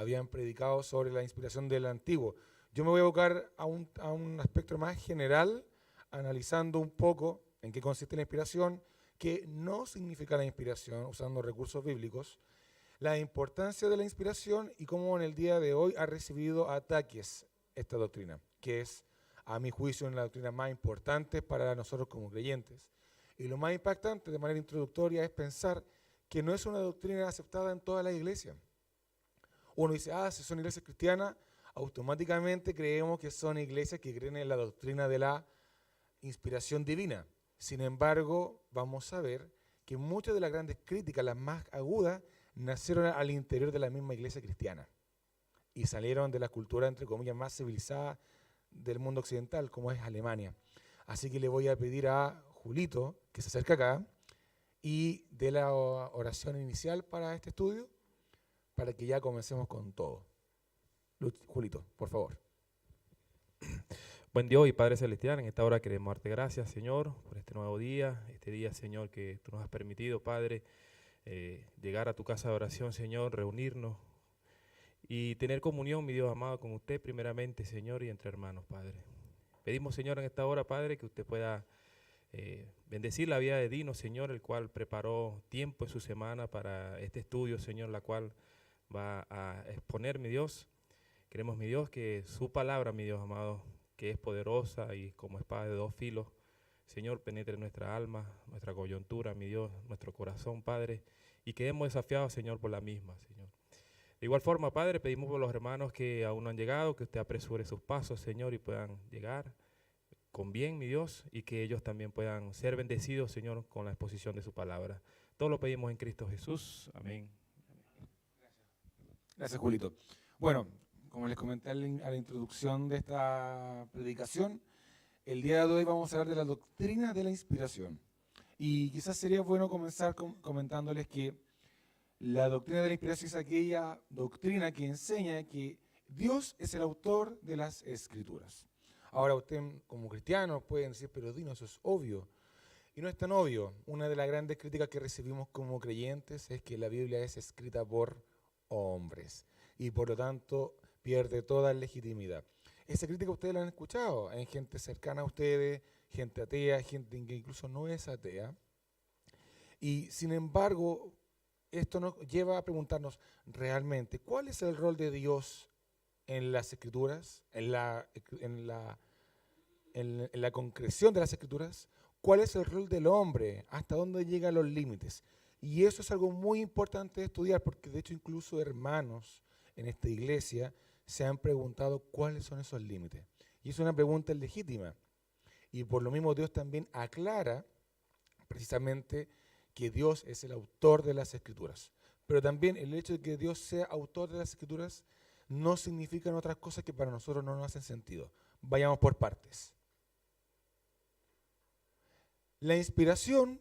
habían predicado sobre la inspiración del Antiguo. Yo me voy a evocar a un aspecto más general, analizando un poco en qué consiste la inspiración, qué no significa la inspiración, usando recursos bíblicos, la importancia de la inspiración y cómo en el día de hoy ha recibido ataques esta doctrina, que es, a mi juicio, una de las doctrinas más importantes para nosotros como creyentes. Y lo más impactante, de manera introductoria, es pensar que no es una doctrina aceptada en toda la iglesia. Uno dice, si son iglesias cristianas, automáticamente creemos que son iglesias que creen en la doctrina de la inspiración divina. Sin embargo, vamos a ver que muchas de las grandes críticas, las más agudas, nacieron al interior de la misma iglesia cristiana y salieron de la cultura, entre comillas, más civilizada del mundo occidental, como es Alemania. Así que le voy a pedir a Julito, que se acerque acá, y dé la oración inicial para este estudio, para que ya comencemos con todo. Julito, por favor. Buen Dios y Padre Celestial, en esta hora queremos darte gracias, Señor, por este nuevo día, Señor, que tú nos has permitido, Padre, llegar a tu casa de oración, Señor, reunirnos y tener comunión, mi Dios amado, con usted primeramente, Señor, y entre hermanos, Padre. Pedimos, Señor, en esta hora, Padre, que usted pueda bendecir la vida de Dino, Señor, el cual preparó tiempo en su semana para este estudio, Señor, la cual va a exponer, mi Dios. Queremos, mi Dios, que su palabra, mi Dios amado, que es poderosa y como espada de dos filos, Señor, penetre nuestra alma, nuestra coyuntura, mi Dios, nuestro corazón, Padre, y quedemos desafiados, Señor, por la misma, Señor. De igual forma, Padre, pedimos por los hermanos que aún no han llegado, que usted apresure sus pasos, Señor, y puedan llegar con bien, mi Dios, y que ellos también puedan ser bendecidos, Señor, con la exposición de su palabra. Todo lo pedimos en Cristo Jesús. Amén. Gracias, Julito. Bueno, como les comenté a la introducción de esta predicación, el día de hoy vamos a hablar de la doctrina de la inspiración. Y quizás sería bueno comenzar comentándoles que la doctrina de la inspiración es aquella doctrina que enseña que Dios es el autor de las Escrituras. Ahora usted como cristiano puede decir, pero Dino, eso es obvio. Y no es tan obvio. Una de las grandes críticas que recibimos como creyentes es que la Biblia es escrita por hombres y por lo tanto pierde toda legitimidad. Esa crítica ustedes la han escuchado en gente cercana a ustedes, gente atea, gente que incluso no es atea. Y sin embargo, esto nos lleva a preguntarnos realmente, ¿cuál es el rol de Dios en las Escrituras, en la concreción de las Escrituras? ¿Cuál es el rol del hombre? ¿Hasta dónde llegan los límites? Y eso es algo muy importante de estudiar, porque de hecho incluso hermanos en esta iglesia se han preguntado cuáles son esos límites. Y es una pregunta legítima. Y por lo mismo Dios también aclara precisamente que Dios es el autor de las Escrituras. Pero también el hecho de que Dios sea autor de las Escrituras no significan otras cosas que para nosotros no nos hacen sentido. Vayamos por partes. La inspiración,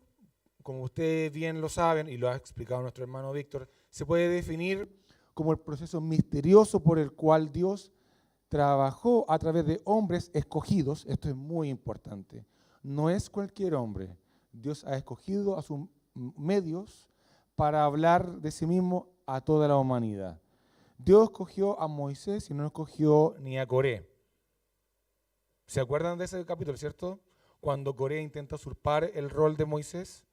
como ustedes bien lo saben y lo ha explicado nuestro hermano Víctor, se puede definir como el proceso misterioso por el cual Dios trabajó a través de hombres escogidos. Esto es muy importante. No es cualquier hombre. Dios ha escogido a sus medios para hablar de sí mismo a toda la humanidad. Dios escogió a Moisés y no escogió ni a Coré. ¿Se acuerdan de ese capítulo, cierto? Cuando Coré intenta usurpar el rol de Moisés,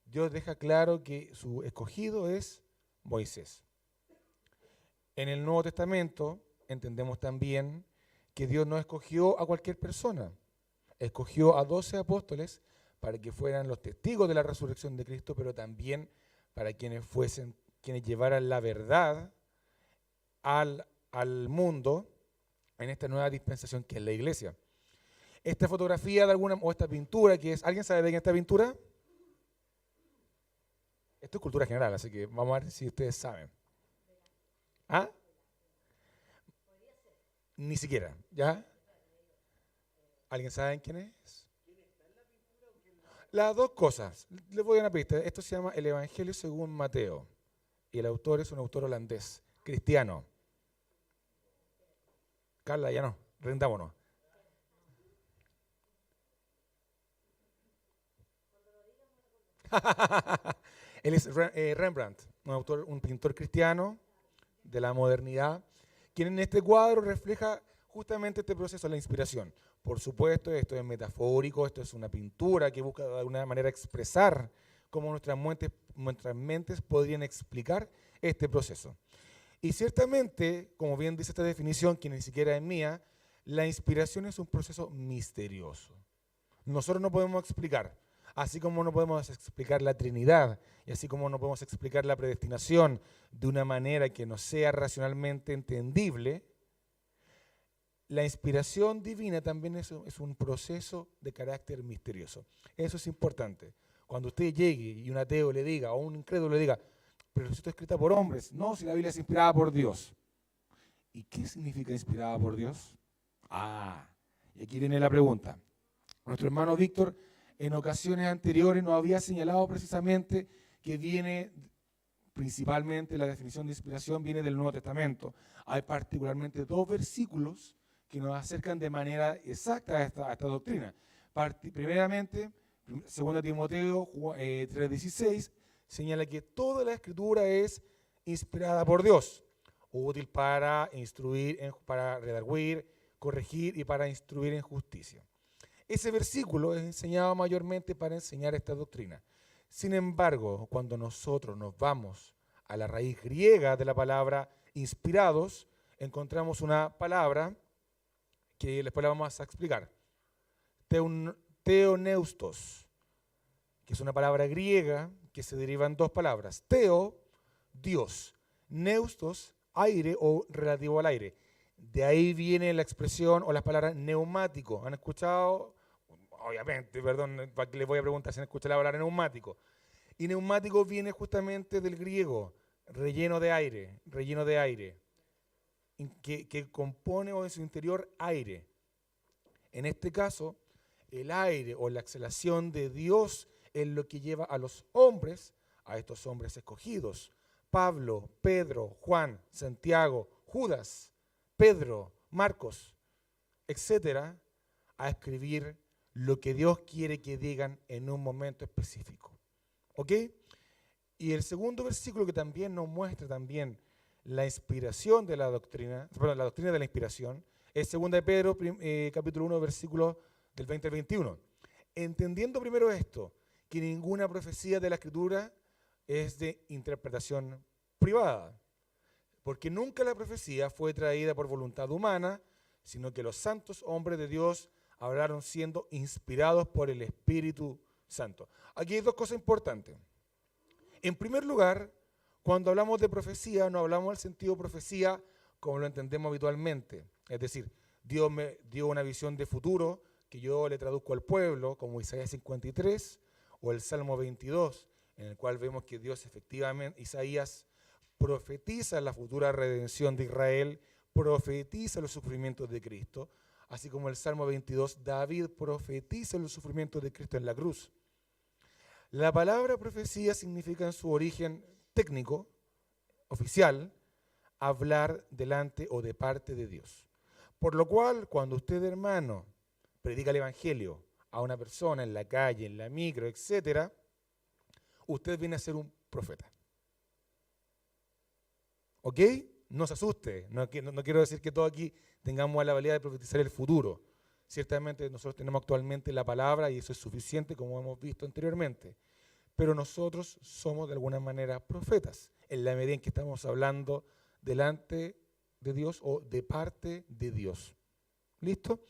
Dios deja claro que su escogido es Moisés. En el Nuevo Testamento entendemos también que Dios no escogió a cualquier persona. Escogió a 12 apóstoles para que fueran los testigos de la resurrección de Cristo, pero también para quienes llevaran la verdad al mundo en esta nueva dispensación que es la iglesia. Esta fotografía o esta pintura que es, ¿alguien sabe de quién es esta pintura? Esto es cultura general, así que vamos a ver si ustedes saben. ¿Ah? Ni siquiera, ¿ya? ¿Alguien sabe quién es? Las dos cosas. Les voy a dar una pista. Esto se llama El Evangelio según Mateo. Y el autor es un autor holandés, cristiano. Carla, ya no, rendámonos. Él es Rembrandt, un pintor cristiano de la modernidad, quien en este cuadro refleja justamente este proceso de la inspiración. Por supuesto, esto es metafórico, esto es una pintura que busca de alguna manera expresar cómo nuestras mentes podrían explicar este proceso. Y ciertamente, como bien dice esta definición, que ni siquiera es mía, la inspiración es un proceso misterioso. Nosotros no podemos explicar, así como no podemos explicar la Trinidad, y así como no podemos explicar la predestinación de una manera que no sea racionalmente entendible, la inspiración divina también es un proceso de carácter misterioso. Eso es importante. Cuando usted llegue y un ateo le diga, o un incrédulo le diga, pero esto es escrita por hombres. No, si la Biblia es inspirada por Dios. ¿Y qué significa inspirada por Dios? Y aquí viene la pregunta. Nuestro hermano Víctor en ocasiones anteriores nos había señalado precisamente que viene, principalmente la definición de inspiración viene del Nuevo Testamento. Hay particularmente 2 versículos que nos acercan de manera exacta a esta doctrina. Primeramente, 2 Timoteo 3:16 señala que toda la Escritura es inspirada por Dios, útil para instruir, para redarguir, corregir y para instruir en justicia. Ese versículo es enseñado mayormente para enseñar esta doctrina. Sin embargo, cuando nosotros nos vamos a la raíz griega de la palabra inspirados, encontramos una palabra que después la vamos a explicar. Theoneustos, que es una palabra griega que se deriva en 2 palabras. Theo, Dios. Neustos, aire o relativo al aire. De ahí viene la expresión o las palabras neumático. ¿Han escuchado? Obviamente, perdón, les voy a preguntar si han escuchado la palabra neumático. Y neumático viene justamente del griego, relleno de aire, que compone o en su interior aire. En este caso, el aire o la exhalación de Dios es lo que lleva a los hombres, a estos hombres escogidos, Pablo, Pedro, Juan, Santiago, Judas, Pedro, Marcos, etcétera, a escribir lo que Dios quiere que digan en un momento específico. ¿Ok? Y el segundo versículo que también nos muestra también la inspiración de la doctrina, perdón, la doctrina de la inspiración, es 2 de Pedro, capítulo 1, versículos del 20 al 21. Entendiendo primero esto, que ninguna profecía de la Escritura es de interpretación privada, porque nunca la profecía fue traída por voluntad humana, sino que los santos hombres de Dios hablaron siendo inspirados por el Espíritu Santo. Aquí hay 2 cosas importantes. En primer lugar, cuando hablamos de profecía, no hablamos del sentido profecía como lo entendemos habitualmente. Es decir, Dios me dio una visión de futuro que yo le traduzco al pueblo, como Isaías 53 o el Salmo 22, en el cual vemos que Dios efectivamente, Isaías profetiza la futura redención de Israel, profetiza los sufrimientos de Cristo, así como el Salmo 22, David profetiza los sufrimientos de Cristo en la cruz. La palabra profecía significa en su origen técnico, oficial, hablar delante o de parte de Dios. Por lo cual, cuando usted, hermano, predica el Evangelio a una persona en la calle, en la micro, etc., usted viene a ser un profeta. ¿Ok? No se asuste, no quiero decir que todos aquí tengamos la habilidad de profetizar el futuro. Ciertamente nosotros tenemos actualmente la palabra y eso es suficiente, como hemos visto anteriormente. Pero nosotros somos de alguna manera profetas, en la medida en que estamos hablando delante de Dios o de parte de Dios. ¿Listo?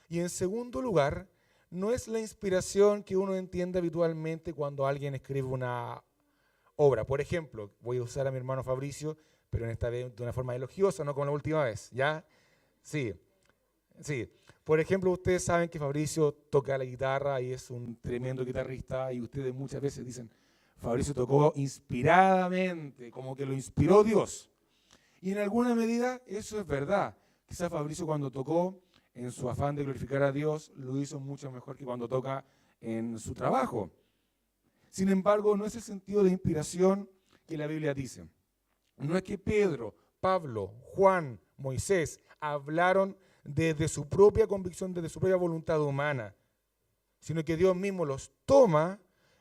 Y en segundo lugar, no es la inspiración que uno entiende habitualmente cuando alguien escribe una obra. Por ejemplo, voy a usar a mi hermano Fabricio, pero en esta vez de una forma elogiosa, no como la última vez, ¿ya? Sí. Por ejemplo, ustedes saben que Fabricio toca la guitarra y es un tremendo guitarrista y ustedes muchas veces dicen, Fabricio tocó inspiradamente, como que lo inspiró Dios. Y en alguna medida eso es verdad. Quizás Fabricio cuando tocó, en su afán de glorificar a Dios, lo hizo mucho mejor que cuando toca en su trabajo. Sin embargo, no es el sentido de inspiración que la Biblia dice. No es que Pedro, Pablo, Juan, Moisés hablaron desde su propia convicción, desde su propia voluntad humana, sino que Dios mismo los toma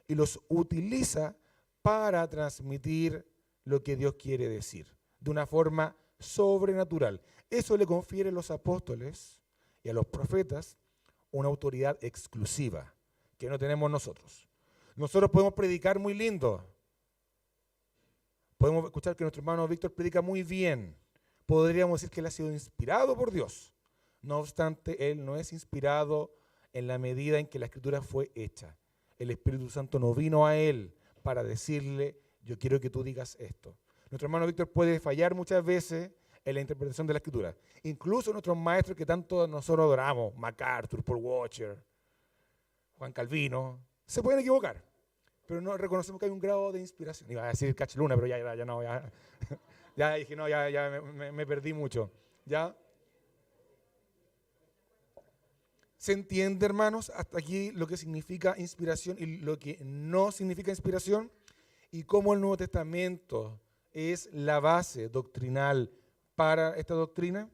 y los utiliza para transmitir lo que Dios quiere decir. de una forma sobrenatural. Eso le confiere a los apóstoles y a los profetas una autoridad exclusiva que no tenemos nosotros. Nosotros podemos predicar muy lindo. Podemos escuchar que nuestro hermano Víctor predica muy bien. Podríamos decir que él ha sido inspirado por Dios. No obstante, él no es inspirado en la medida en que la Escritura fue hecha. El Espíritu Santo no vino a él para decirle, yo quiero que tú digas esto. Nuestro hermano Víctor puede fallar muchas veces en la interpretación de la Escritura. Incluso nuestros maestros que tanto nosotros adoramos, MacArthur, Paul Washer, Juan Calvino, se pueden equivocar. Pero no reconocemos que hay un grado de inspiración. Iba a decir Cacheluna, pero ya no, ya dije, no, ya me perdí mucho. ¿Ya? ¿Se entiende, hermanos, hasta aquí lo que significa inspiración y lo que no significa inspiración? Y cómo el Nuevo Testamento es la base doctrinal para esta doctrina.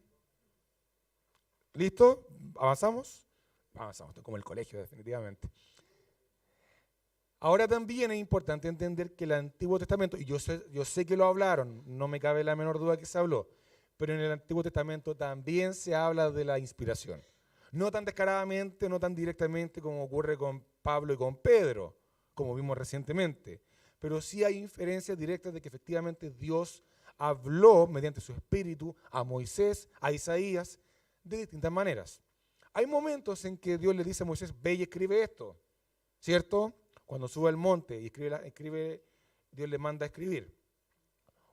¿Listo? ¿Avanzamos? Avanzamos, esto es como el colegio, definitivamente. Ahora también es importante entender que el Antiguo Testamento, y yo sé que lo hablaron, no me cabe la menor duda que se habló, pero en el Antiguo Testamento también se habla de la inspiración. No tan descaradamente, no tan directamente como ocurre con Pablo y con Pedro, como vimos recientemente, pero sí hay inferencias directas de que efectivamente Dios habló mediante su espíritu a Moisés, a Isaías, de distintas maneras. Hay momentos en que Dios le dice a Moisés, ve y escribe esto, ¿cierto? Cuando sube al monte y escribe, Dios le manda a escribir.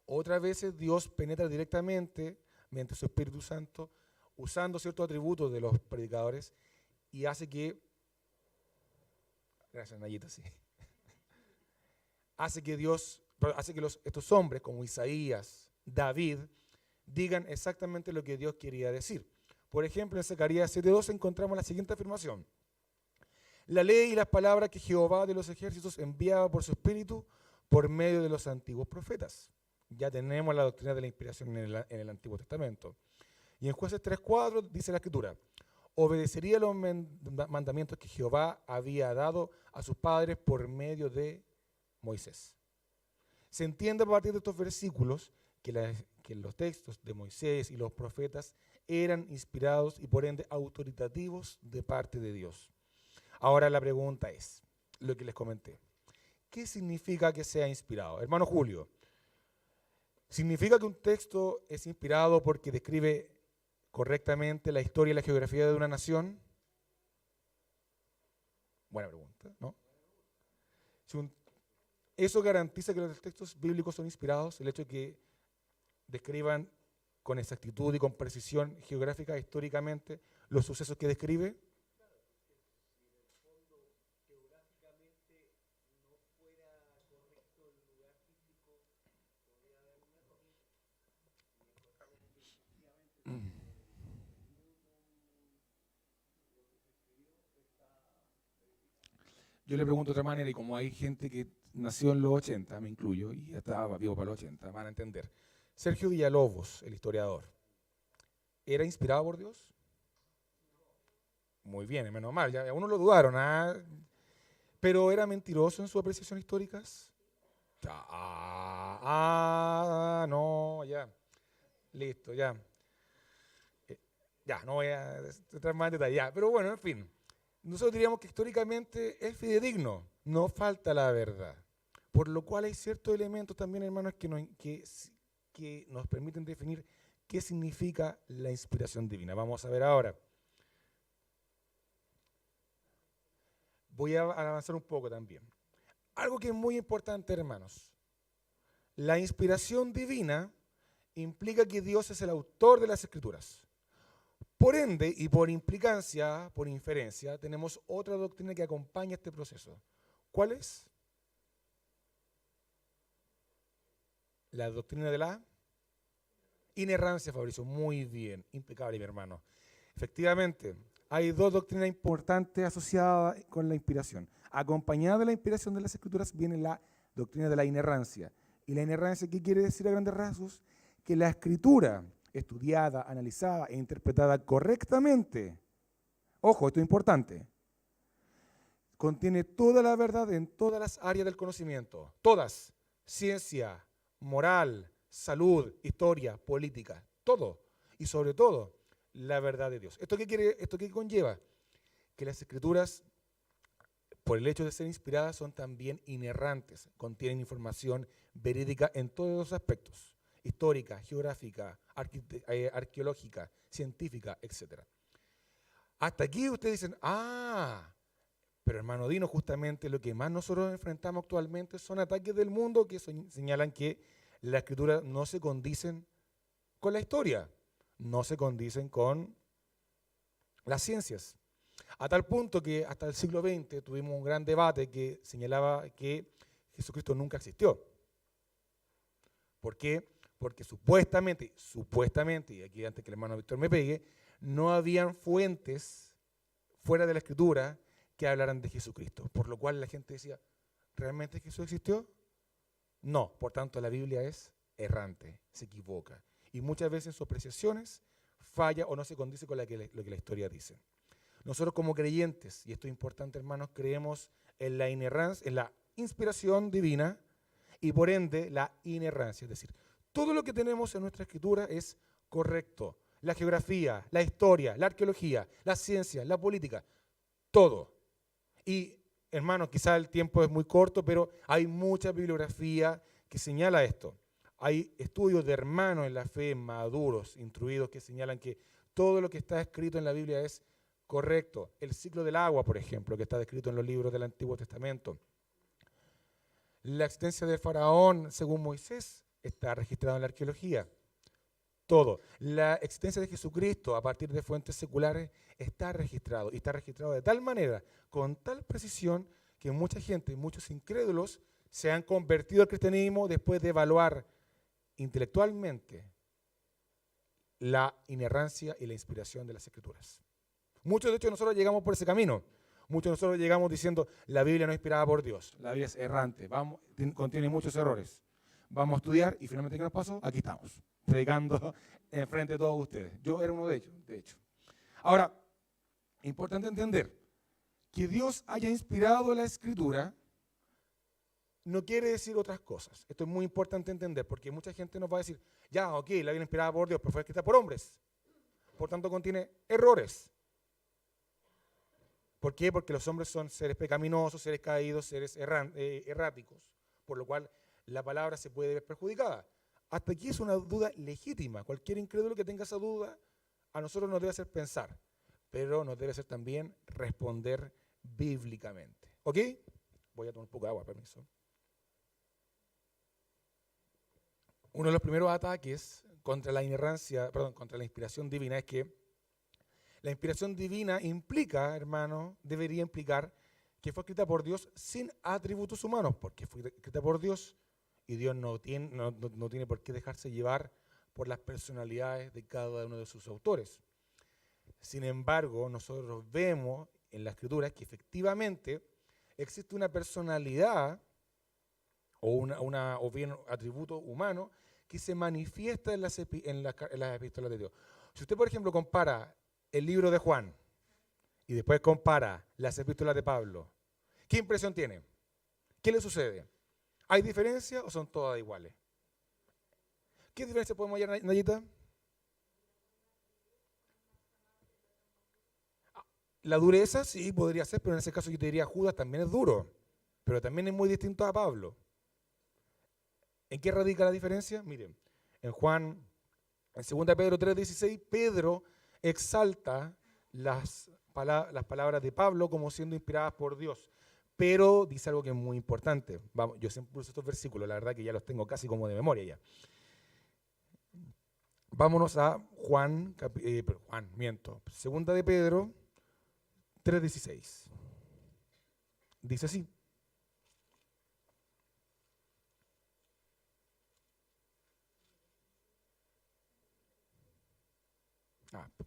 Otras veces Dios penetra directamente mediante su Espíritu Santo, usando ciertos atributos de los predicadores y hace que, gracias Nayita, sí, hace que estos hombres como Isaías, David, digan exactamente lo que Dios quería decir. Por ejemplo, en Zacarías 7:2 encontramos la siguiente afirmación. La ley y las palabras que Jehová de los ejércitos enviaba por su espíritu por medio de los antiguos profetas. Ya tenemos la doctrina de la inspiración en el Antiguo Testamento. Y en Jueces 3:4 dice la Escritura, obedecería los mandamientos que Jehová había dado a sus padres por medio de Moisés. Se entiende a partir de estos versículos que los textos de Moisés y los profetas eran inspirados y por ende autoritativos de parte de Dios. Ahora la pregunta es, lo que les comenté, ¿qué significa que sea inspirado? Hermano Julio, ¿significa que un texto es inspirado porque describe correctamente la historia y la geografía de una nación? Buena pregunta, ¿no? ¿Eso garantiza que los textos bíblicos son inspirados? El hecho de que describan con exactitud y con precisión geográfica, históricamente, los sucesos que describe. Yo le pregunto de otra manera, y como hay gente que nació en los 80, me incluyo, y ya estaba vivo para los 80, van a entender. Sergio Villalobos, el historiador, ¿era inspirado por Dios? Muy bien, menos mal, ya uno lo dudaron, ¿ah? ¿Pero era mentiroso en sus apreciaciones históricas? No, ya. Listo, ya. Ya, no voy a entrar más en detalle, ya. Pero bueno, en fin. Nosotros diríamos que históricamente es fidedigno, no falta la verdad. Por lo cual hay ciertos elementos también, hermanos, que nos permiten definir qué significa la inspiración divina. Vamos a ver ahora. Voy a avanzar un poco también. Algo que es muy importante, hermanos. La inspiración divina implica que Dios es el autor de las Escrituras. Por ende, y por implicancia, por inferencia, tenemos otra doctrina que acompaña este proceso. ¿Cuál es? La doctrina de la inerrancia, Fabricio. Muy bien, impecable, mi hermano. Efectivamente, hay dos doctrinas importantes asociadas con la inspiración. Acompañada de la inspiración de las Escrituras viene la doctrina de la inerrancia. ¿Y la inerrancia qué quiere decir a grandes rasgos? Que la Escritura estudiada, analizada e interpretada correctamente, ojo, esto es importante, contiene toda la verdad en todas las áreas del conocimiento, todas, ciencia, moral, salud, historia, política, todo. Y sobre todo, la verdad de Dios. ¿Esto qué conlleva? Que las escrituras, por el hecho de ser inspiradas, son también inerrantes, contienen información verídica en todos los aspectos, histórica, geográfica, arqueológica, científica, etc. Hasta aquí ustedes dicen, pero hermano Dino, justamente lo que más nosotros enfrentamos actualmente son ataques del mundo que señalan que las escrituras no se condicen con la historia, no se condicen con las ciencias. A tal punto que hasta el siglo XX tuvimos un gran debate que señalaba que Jesucristo nunca existió. ¿Por qué? Porque supuestamente, y aquí antes que el hermano Víctor me pegue, no habían fuentes fuera de la Escritura que hablaran de Jesucristo. Por lo cual la gente decía, ¿realmente Jesús existió? No, por tanto la Biblia es errante, se equivoca. Y muchas veces en sus apreciaciones falla o no se condice con lo que la historia dice. Nosotros como creyentes, y esto es importante hermanos, creemos en la inerrancia, en la inspiración divina y por ende la inerrancia. Es decir, todo lo que tenemos en nuestra escritura es correcto. La geografía, la historia, la arqueología, la ciencia, la política, todo. Y hermanos, quizá el tiempo es muy corto, pero hay mucha bibliografía que señala esto. Hay estudios de hermanos en la fe, maduros, instruidos, que señalan que todo lo que está escrito en la Biblia es correcto. El ciclo del agua, por ejemplo, que está descrito en los libros del Antiguo Testamento. La existencia de Faraón, según Moisés, está registrada en la arqueología. Todo. La existencia de Jesucristo a partir de fuentes seculares está registrado. Y está registrado de tal manera, con tal precisión, que mucha gente, muchos incrédulos, se han convertido al cristianismo después de evaluar intelectualmente la inerrancia y la inspiración de las Escrituras. Muchos de hecho nosotros llegamos por ese camino. Muchos de nosotros llegamos diciendo, la Biblia no es inspirada por Dios. La Biblia es errante, contiene muchos errores. Vamos a estudiar y finalmente, ¿qué nos pasó? Aquí estamos, predicando enfrente de todos ustedes. Yo era uno de ellos, de hecho. Ahora, importante entender que Dios haya inspirado la Escritura no quiere decir otras cosas. Esto es muy importante entender, porque mucha gente nos va a decir, ya, ok, la Biblia inspirada por Dios, pero fue escrita por hombres. Por tanto, contiene errores. ¿Por qué? Porque los hombres son seres pecaminosos, seres caídos, seres erráticos, por lo cual la palabra se puede ver perjudicada. Hasta aquí es una duda legítima. Cualquier incrédulo que tenga esa duda, a nosotros nos debe hacer pensar, pero nos debe hacer también responder bíblicamente. ¿Ok? Voy a tomar un poco de agua, permiso. Uno de los primeros ataques contra la contra la inspiración divina es que la inspiración divina implica, hermano, debería implicar que fue escrita por Dios sin atributos humanos, porque fue escrita por Dios y Dios no tiene por qué dejarse llevar por las personalidades de cada uno de sus autores. Sin embargo, nosotros vemos en la Escritura que efectivamente existe una personalidad o bien atributo humano que se manifiesta en las epístolas de Dios. Si usted, por ejemplo, compara el libro de Juan y después compara las epístolas de Pablo, ¿qué impresión tiene? ¿Qué le sucede? ¿Hay diferencia o son todas iguales? ¿Qué diferencia podemos hallar, Nayita? La dureza sí podría ser, pero en ese caso yo te diría Judas también es duro, pero también es muy distinto a Pablo. ¿En qué radica la diferencia? Miren, en 2 Pedro 3:16, Pedro exalta las palabras de Pablo como siendo inspiradas por Dios, pero dice algo que es muy importante. Vamos, yo siempre uso estos versículos, la verdad que ya los tengo casi como de memoria ya. Vámonos a 2 de Pedro 3:16. Dice así.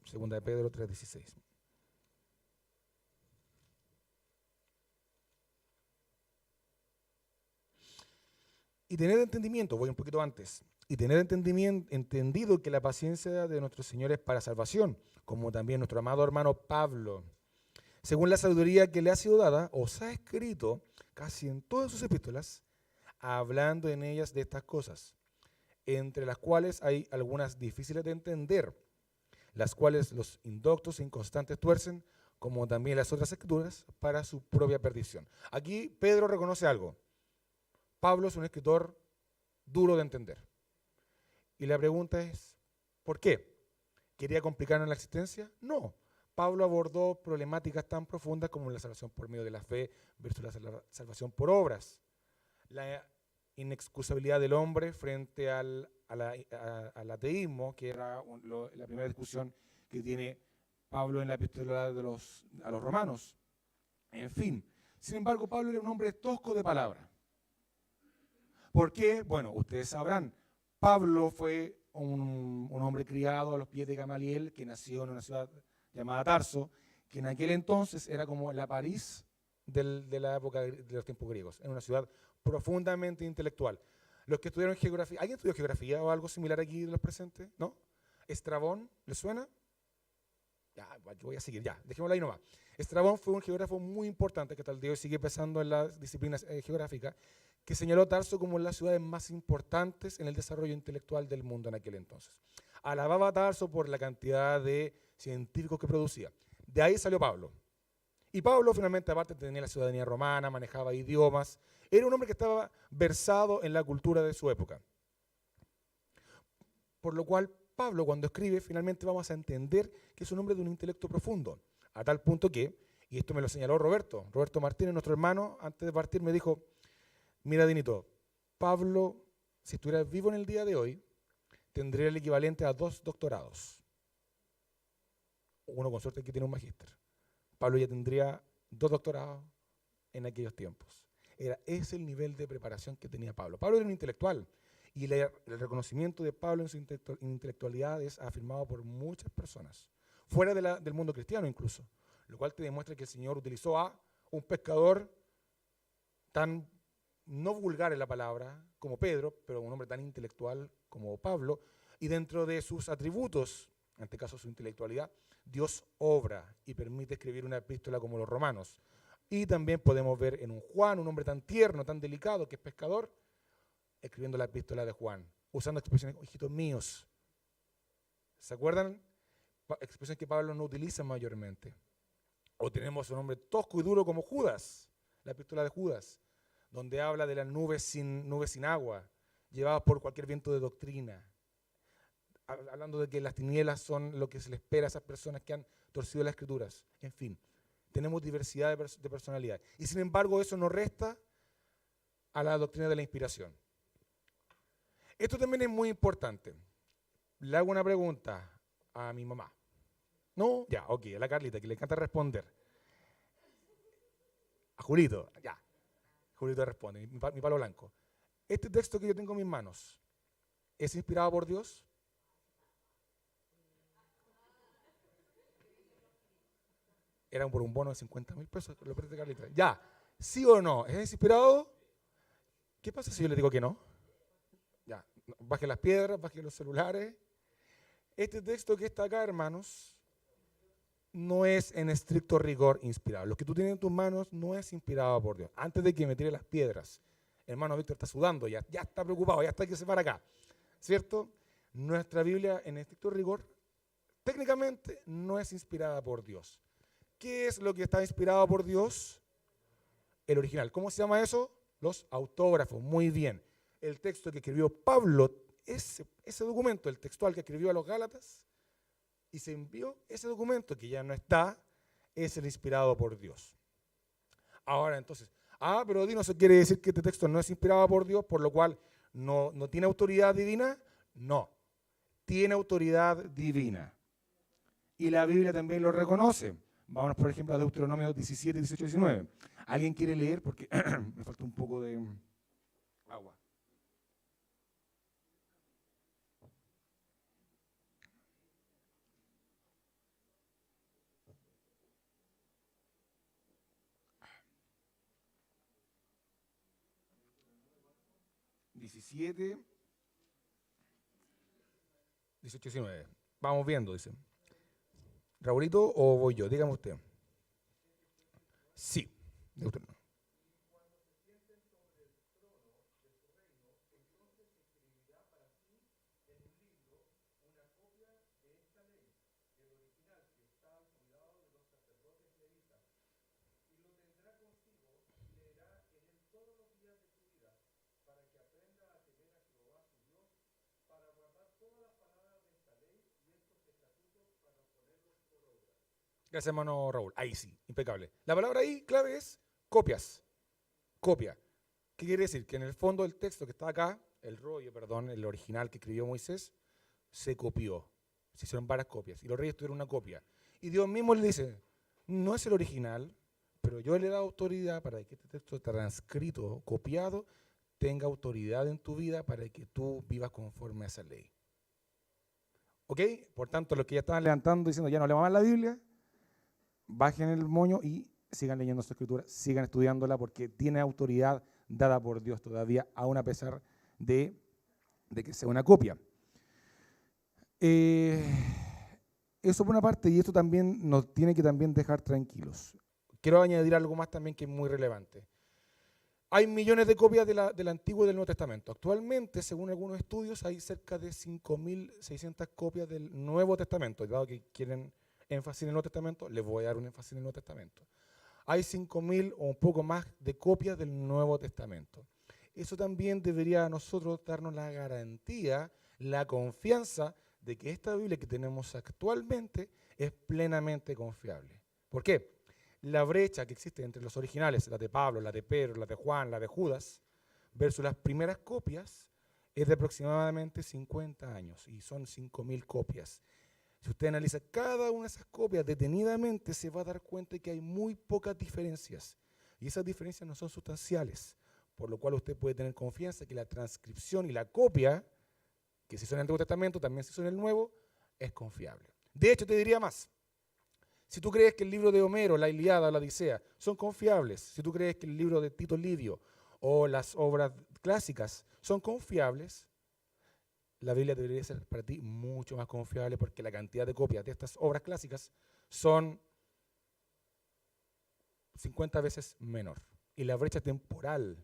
Segunda de Pedro 3:16. Y tener entendimiento, voy un poquito antes, y tener entendido que la paciencia de nuestro Señor es para salvación, como también nuestro amado hermano Pablo, según la sabiduría que le ha sido dada, os ha escrito casi en todas sus epístolas, hablando en ellas de estas cosas, entre las cuales hay algunas difíciles de entender, las cuales los indoctos e inconstantes tuercen, como también las otras escrituras, para su propia perdición. Aquí Pedro reconoce algo. Pablo es un escritor duro de entender. Y la pregunta es, ¿por qué? ¿Quería complicarnos la existencia? No. Pablo abordó problemáticas tan profundas como la salvación por medio de la fe versus la salvación por obras, la inexcusabilidad del hombre frente al ateísmo, que era la primera discusión que tiene Pablo en la epístola a los romanos. En fin, sin embargo, Pablo era un hombre tosco de palabra. ¿Por qué? Bueno, ustedes sabrán, Pablo fue un hombre criado a los pies de Gamaliel, que nació en una ciudad llamada Tarso, que en aquel entonces era como la París de la época de los tiempos griegos, en una ciudad profundamente intelectual. Los que estudiaron geografía, ¿alguien estudió geografía o algo similar aquí de los presentes? ¿No? ¿Estrabón? ¿Les suena? Ya, yo voy a seguir, ya, dejémoslo ahí nomás. Estrabón fue un geógrafo muy importante que hasta el día de hoy sigue pesando en las disciplinas geográficas, que señaló Tarso como las ciudades más importantes en el desarrollo intelectual del mundo en aquel entonces. Alababa a Tarso por la cantidad de científicos que producía. De ahí salió Pablo. Y Pablo finalmente, aparte, tenía la ciudadanía romana, manejaba idiomas, era un hombre que estaba versado en la cultura de su época. Por lo cual, Pablo, cuando escribe, finalmente vamos a entender que es un hombre de un intelecto profundo, a tal punto que, y esto me lo señaló Roberto Martínez, nuestro hermano, antes de partir me dijo, mira, Dinito, Pablo, si estuviera vivo en el día de hoy, tendría el equivalente a 2 doctorados. Uno con suerte que tiene un magíster. Pablo ya tendría 2 doctorados en aquellos tiempos. Ese es el nivel de preparación que tenía Pablo. Pablo era un intelectual y el reconocimiento de Pablo en su intelectualidad es afirmado por muchas personas, fuera del mundo cristiano incluso, lo cual te demuestra que el Señor utilizó a un pescador tan no vulgar en la palabra como Pedro, pero un hombre tan intelectual como Pablo, y dentro de sus atributos, en este caso su intelectualidad, Dios obra y permite escribir una epístola como los Romanos. Y también podemos ver en un Juan, un hombre tan tierno, tan delicado, que es pescador, escribiendo la epístola de Juan, usando expresiones, hijitos míos. ¿Se acuerdan? Expresiones que Pablo no utiliza mayormente. O tenemos un hombre tosco y duro como Judas, la epístola de Judas, donde habla de las nubes sin agua, llevadas por cualquier viento de doctrina, hablando de que las tinieblas son lo que se le espera a esas personas que han torcido las escrituras. En fin, tenemos diversidad de personalidad. Y sin embargo, eso no resta a la doctrina de la inspiración. Esto también es muy importante. Le hago una pregunta a mi mamá. ¿No? Ya, ok, a la Carlita, que le encanta responder. A Julito, ya. Julito responde, mi palo blanco. Este texto que yo tengo en mis manos, ¿es inspirado por Dios? Era por un bono de 50.000 pesos, lo preste Carlita. Ya, ¿sí o no? ¿Es inspirado? ¿Qué pasa si yo le digo que no? Ya, baje las piedras, baje los celulares. Este texto que está acá, hermanos, no es en estricto rigor inspirado. Lo que tú tienes en tus manos no es inspirado por Dios. Antes de que me tire las piedras, hermano Víctor está sudando, ya está preocupado, ya está que se para acá. ¿Cierto? Nuestra Biblia, en estricto rigor, técnicamente no es inspirada por Dios. ¿Qué es lo que está inspirado por Dios? El original. ¿Cómo se llama eso? Los autógrafos. Muy bien. El texto que escribió Pablo, ese documento, el textual que escribió a los Gálatas, y se envió ese documento que ya no está, es el inspirado por Dios. Ahora entonces, pero Dino, ¿eso quiere decir que este texto no es inspirado por Dios, por lo cual no tiene autoridad divina? No, tiene autoridad divina. Y la Biblia también lo reconoce. Vámonos, por ejemplo, a Deuteronomio 17, 18, 19. ¿Alguien quiere leer? Porque me falta un poco de agua. (17, 18, 19). Vamos viendo, dice. ¿Raulito o voy yo? Dígame usted. Sí, Deuteronomio. Gracias, hermano Raúl. Ahí sí, impecable. La palabra ahí clave es copias. Copia. ¿Qué quiere decir? Que en el fondo del texto que está acá, el rollo, perdón, el original que escribió Moisés, se copió. Se hicieron varias copias. Y los reyes tuvieron una copia. Y Dios mismo le dice, no es el original, pero yo le he dado autoridad para que este texto transcrito, copiado, tenga autoridad en tu vida para que tú vivas conforme a esa ley. ¿Ok? Por tanto, los que ya estaban levantando diciendo ya no leemos más la Biblia, bajen el moño y sigan leyendo esta escritura, sigan estudiándola porque tiene autoridad dada por Dios todavía, aún a pesar de que sea una copia. Eso por una parte, y esto también nos tiene que también dejar tranquilos. Quiero añadir algo más también que es muy relevante. Hay millones de copias del Antiguo y del Nuevo Testamento. Actualmente, según algunos estudios, hay cerca de 5.600 copias del Nuevo Testamento. Y dado que quieren énfasis en el Nuevo Testamento, les voy a dar un énfasis en el Nuevo Testamento. Hay 5.000 o un poco más de copias del Nuevo Testamento. Eso también debería a nosotros darnos la garantía, la confianza de que esta Biblia que tenemos actualmente es plenamente confiable. ¿Por qué? La brecha que existe entre los originales, la de Pablo, la de Pedro, la de Juan, la de Judas, versus las primeras copias, es de aproximadamente 50 años y son 5.000 copias. Si usted analiza cada una de esas copias detenidamente, se va a dar cuenta de que hay muy pocas diferencias y esas diferencias no son sustanciales, por lo cual usted puede tener confianza que la transcripción y la copia, que se hizo en el Antiguo Testamento, también se hizo en el Nuevo, es confiable. De hecho, te diría más. Si tú crees que el libro de Homero, la Ilíada o la Odisea son confiables, si tú crees que el libro de Tito Livio o las obras clásicas son confiables, la Biblia debería ser para ti mucho más confiable porque la cantidad de copias de estas obras clásicas son 50 veces menor. Y la brecha temporal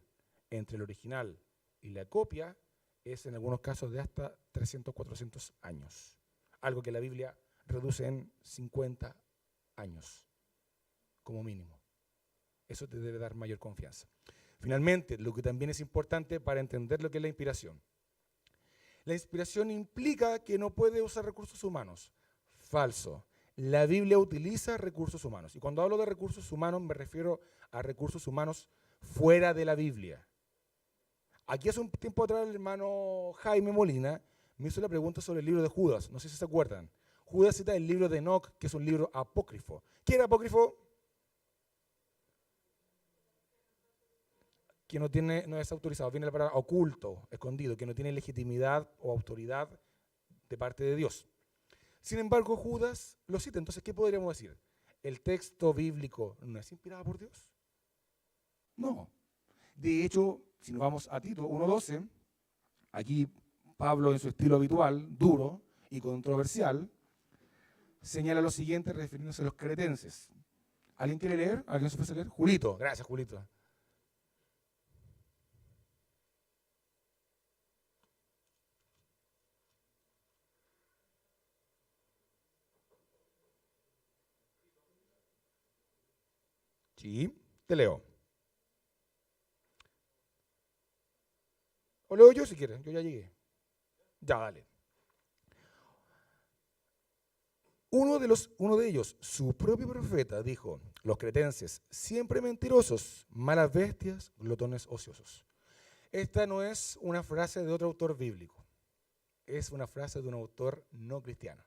entre el original y la copia es en algunos casos de hasta 300, 400 años. Algo que la Biblia reduce en 50 años, como mínimo. Eso te debe dar mayor confianza. Finalmente, lo que también es importante para entender lo que es la inspiración. La inspiración implica que no puede usar recursos humanos. Falso. La Biblia utiliza recursos humanos. Y cuando hablo de recursos humanos me refiero a recursos humanos fuera de la Biblia. Aquí hace un tiempo atrás el hermano Jaime Molina me hizo la pregunta sobre el libro de Judas. No sé si se acuerdan. Judas cita el libro de Enoch, que es un libro apócrifo. ¿Qué era apócrifo? Que no es autorizado, viene la palabra oculto, escondido, que no tiene legitimidad o autoridad de parte de Dios. Sin embargo, Judas lo cita. Entonces, ¿qué podríamos decir? ¿El texto bíblico no es inspirado por Dios? No. De hecho, si nos vamos a Tito 1:12, aquí Pablo en su estilo habitual, duro y controversial, señala lo siguiente refiriéndose a los cretenses. ¿Alguien quiere leer? ¿Alguien se puede leer? Julito. Gracias, Julito. Sí, te leo. O leo yo si quieres, yo ya llegué. Ya, dale. Uno de ellos, su propio profeta, dijo, los cretenses, siempre mentirosos, malas bestias, glotones ociosos. Esta no es una frase de otro autor bíblico, es una frase de un autor no cristiano,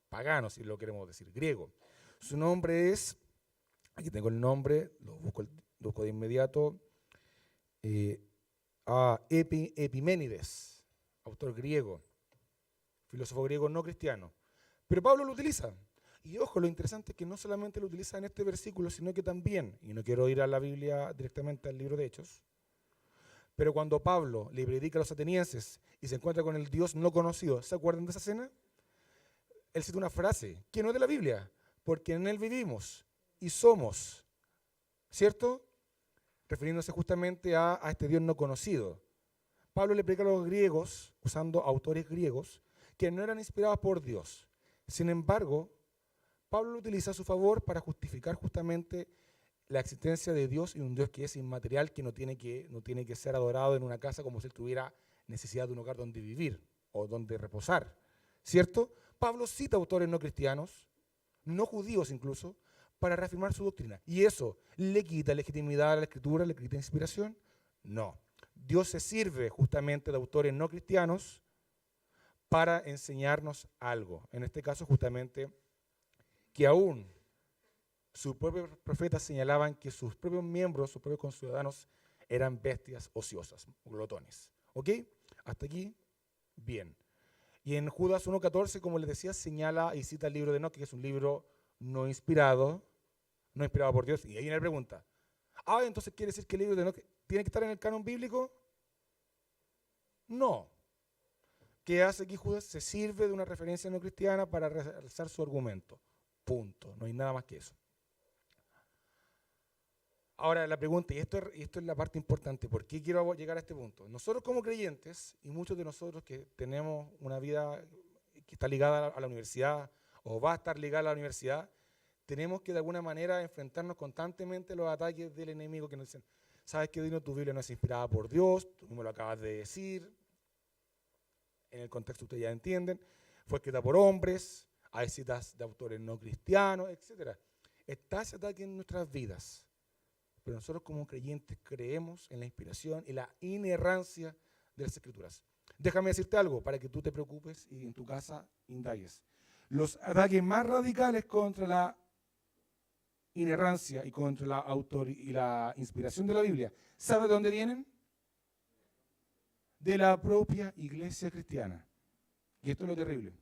pagano si lo queremos decir, griego. Su nombre es, aquí tengo el nombre, lo busco de inmediato, Epiménides, autor griego, filósofo griego no cristiano. Pero Pablo lo utiliza. Y ojo, lo interesante es que no solamente lo utiliza en este versículo, sino que también, y no quiero ir a la Biblia directamente al libro de Hechos, pero cuando Pablo le predica a los atenienses y se encuentra con el Dios no conocido, ¿se acuerdan de esa escena? Él cita una frase que no es de la Biblia, porque en él vivimos y somos, ¿cierto? Refiriéndose justamente a este Dios no conocido. Pablo le predica a los griegos, usando autores griegos, que no eran inspirados por Dios. Sin embargo, Pablo lo utiliza a su favor para justificar justamente la existencia de Dios y un Dios que es inmaterial, que no tiene que ser adorado en una casa como si él tuviera necesidad de un hogar donde vivir o donde reposar, ¿cierto? Pablo cita autores no cristianos, no judíos incluso, para reafirmar su doctrina. ¿Y eso le quita legitimidad a la Escritura, le quita inspiración? No. Dios se sirve justamente de autores no cristianos para enseñarnos algo. En este caso, justamente, que aún sus propios profetas señalaban que sus propios miembros, sus propios conciudadanos, eran bestias ociosas, glotones. ¿Ok? Hasta aquí, bien. Y en Judas 1.14, como les decía, señala y cita el libro de Enoch, que es un libro no inspirado por Dios. Y ahí viene la pregunta. Entonces ¿quiere decir que el libro de Enoch tiene que estar en el canon bíblico? No. ¿Qué hace aquí Judas? Se sirve de una referencia no cristiana para realzar su argumento. Punto. No hay nada más que eso. Ahora la pregunta, y esto es la parte importante, ¿por qué quiero llegar a este punto? Nosotros como creyentes, y muchos de nosotros que tenemos una vida que está ligada a la universidad, o va a estar ligada a la universidad, tenemos que de alguna manera enfrentarnos constantemente a los ataques del enemigo que nos dicen, ¿sabes qué, Dino? Tu Biblia no es inspirada por Dios, tú me lo acabas de decir, en el contexto ustedes ya entienden, fue escrita por hombres, hay citas de autores no cristianos, etc. Está ese ataque en nuestras vidas. Pero nosotros como creyentes creemos en la inspiración y la inerrancia de las Escrituras. Déjame decirte algo para que tú te preocupes y en tu casa indagues. Los ataques más radicales contra la inerrancia y contra la inspiración de la Biblia, ¿sabe de dónde vienen? De la propia iglesia cristiana. Y esto es lo terrible.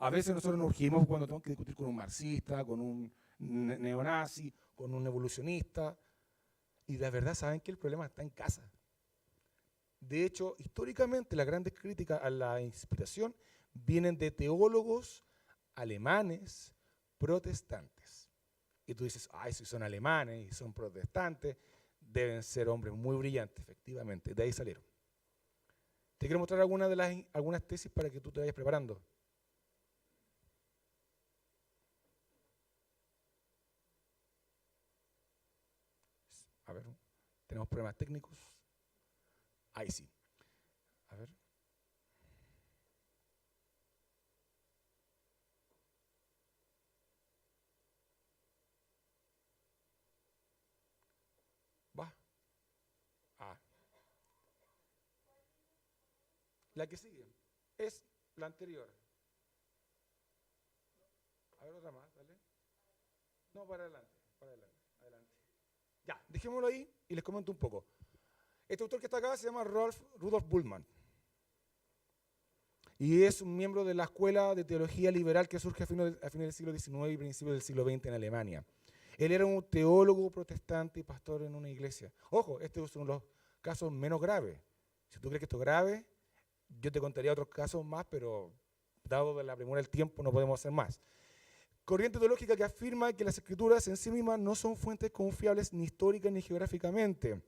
A veces nosotros nos urgimos cuando tenemos que discutir con un marxista, con un neonazi, con un evolucionista, y la verdad saben que el problema está en casa. De hecho, históricamente las grandes críticas a la inspiración vienen de teólogos alemanes protestantes. Y tú dices, si son alemanes y son protestantes, deben ser hombres muy brillantes, efectivamente, de ahí salieron. Te quiero mostrar algunas tesis para que tú te vayas preparando. A ver, tenemos problemas técnicos. Ahí sí. A ver. Va. La que sigue es la anterior. A ver, otra más, dale. No, para adelante. Ya, dejémoslo ahí y les comento un poco. Este autor que está acá se llama Rudolf Bultmann. Y es un miembro de la escuela de teología liberal que surge a fines del siglo XIX y principios del siglo XX en Alemania. Él era un teólogo protestante y pastor en una iglesia. Ojo, este es uno de los casos menos graves. Si tú crees que esto es grave, yo te contaría otros casos más, pero dado la premura del tiempo no podemos hacer más. Corriente teológica que afirma que las escrituras en sí mismas no son fuentes confiables ni históricas ni geográficamente.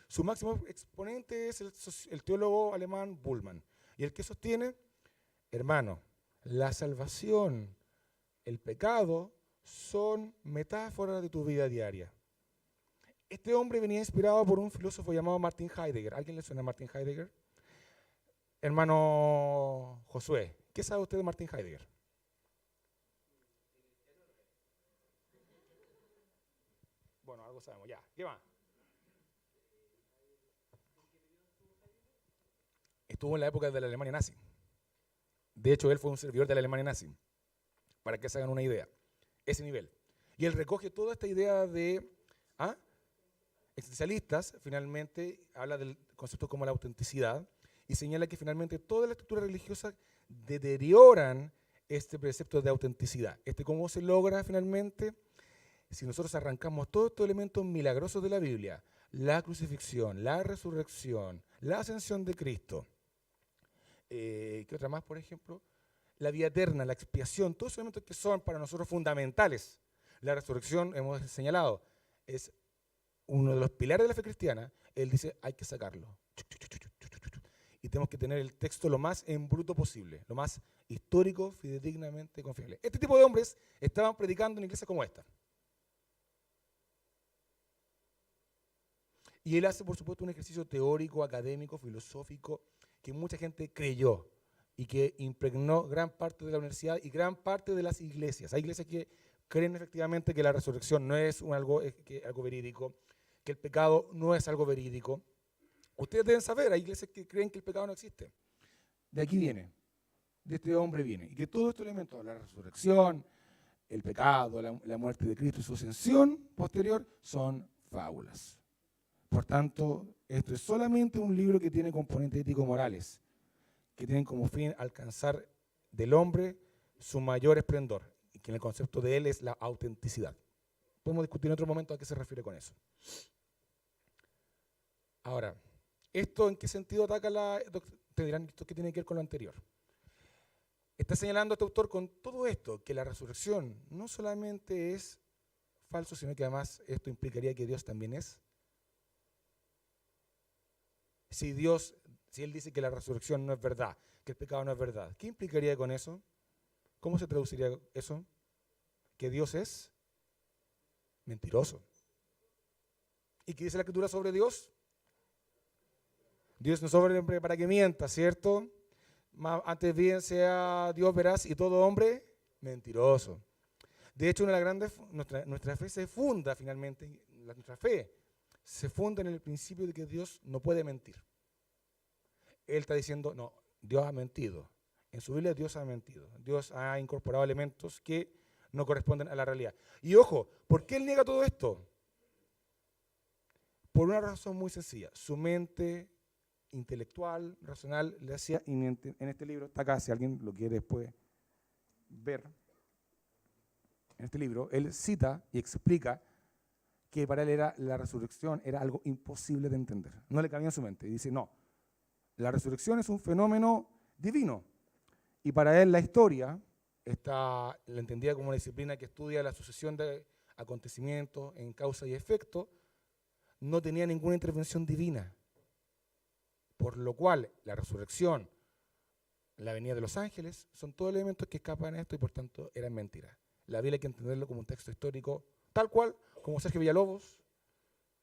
Su máximo exponente es el teólogo alemán Bultmann. Y el que sostiene, hermano, la salvación, el pecado son metáforas de tu vida diaria. Este hombre venía inspirado por un filósofo llamado Martin Heidegger. ¿Alguien le suena a Martin Heidegger? Hermano Josué, ¿qué sabe usted de Martin Heidegger? Bueno, algo sabemos, ya. ¿Qué más? Estuvo en la época de la Alemania nazi. De hecho, él fue un servidor de la Alemania nazi. Para que se hagan una idea. Ese nivel. Y él recoge toda esta idea de existencialistas, finalmente habla del concepto como la autenticidad y señala que finalmente toda la estructura religiosa deterioran este precepto de autenticidad. ¿Cómo se logra finalmente? Si nosotros arrancamos todos estos elementos milagrosos de la Biblia, la crucifixión, la resurrección, la ascensión de Cristo, ¿qué otra más, por ejemplo? La vida eterna, la expiación, todos esos elementos que son para nosotros fundamentales. La resurrección, hemos señalado, es uno de los pilares de la fe cristiana. Él dice, hay que sacarlo. Y tenemos que tener el texto lo más en bruto posible, lo más histórico, fidedignamente confiable. Este tipo de hombres estaban predicando en iglesias como esta. Y él hace, por supuesto, un ejercicio teórico, académico, filosófico, que mucha gente creyó. y que impregnó gran parte de la universidad y gran parte de las iglesias. Hay iglesias que creen efectivamente que la resurrección no es algo verídico, que el pecado no es algo verídico. Ustedes deben saber, hay iglesias que creen que el pecado no existe. De aquí viene, de este hombre viene. Y que todos estos elementos, la resurrección, el pecado, la muerte de Cristo y su ascensión posterior, son fábulas. Por tanto, esto es solamente un libro que tiene componentes ético-morales, que tienen como fin alcanzar del hombre su mayor esplendor, y que en el concepto de él es la autenticidad. Podemos discutir en otro momento a qué se refiere con eso. Ahora, ¿esto en qué sentido ataca la doctrina? Te dirán, ¿esto qué tiene que ver con lo anterior? Está señalando este autor con todo esto, que la resurrección no solamente es falso, sino que además esto implicaría que Dios también es. Si él dice que la resurrección no es verdad, que el pecado no es verdad, ¿qué implicaría con eso? ¿Cómo se traduciría eso? Que Dios es mentiroso. ¿Y qué dice la Escritura sobre Dios? Dios no es hombre para que mienta, ¿cierto? Antes bien sea Dios veraz y todo hombre mentiroso. De hecho, nuestra fe se funda finalmente, nuestra fe se funda en el principio de que Dios no puede mentir. Él está diciendo, no, Dios ha mentido. En su Biblia Dios ha mentido. Dios ha incorporado elementos que no corresponden a la realidad. Y ojo, ¿por qué él niega todo esto? Por una razón muy sencilla. Su mente intelectual, racional, le hacía, y en este libro, está acá, si alguien lo quiere después ver, en este libro, él cita y explica que para él la resurrección era algo imposible de entender. No le cabía en su mente. Y dice, no, la resurrección es un fenómeno divino. Y para él la historia la entendía como una disciplina que estudia la sucesión de acontecimientos en causa y efecto, no tenía ninguna intervención divina. Por lo cual la resurrección, la venida de los ángeles, son todos elementos que escapan a esto y por tanto eran mentiras. La Biblia hay que entenderlo como un texto histórico, tal cual como Sergio Villalobos,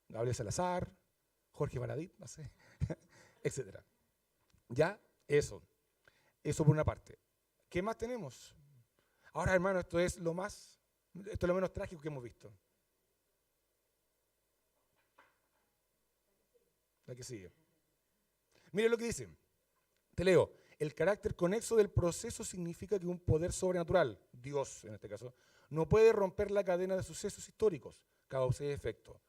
Gabriel Salazar, Jorge Baradit, no sé, etc. Ya, eso por una parte. ¿Qué más tenemos? Ahora, hermano, esto es lo menos trágico que hemos visto. La que sigue. Mire lo que dice. Te leo. El carácter conexo del proceso significa que un poder sobrenatural, Dios en este caso, no puede romper la cadena de sucesos históricos, causa y efecto.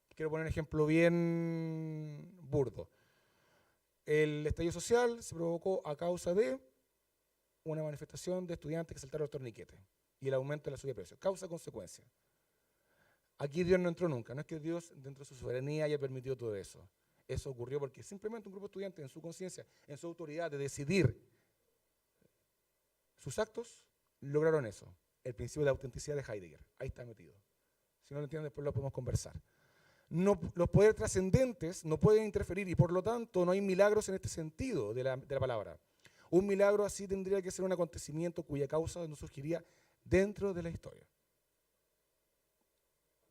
Quiero poner un ejemplo bien burdo. El estallido social se provocó a causa de una manifestación de estudiantes que saltaron el torniquete y el aumento de la subida de precios. Causa-consecuencia. Aquí Dios no entró nunca. No es que Dios, dentro de su soberanía, haya permitido todo eso. Eso ocurrió porque simplemente un grupo de estudiantes en su conciencia, en su autoridad de decidir sus actos, lograron eso. El principio de autenticidad de Heidegger. Ahí está metido. Si no lo entienden, después lo podemos conversar. Los poderes trascendentes no pueden interferir y por lo tanto no hay milagros en este sentido de la palabra. Un milagro así tendría que ser un acontecimiento cuya causa no surgiría dentro de la historia.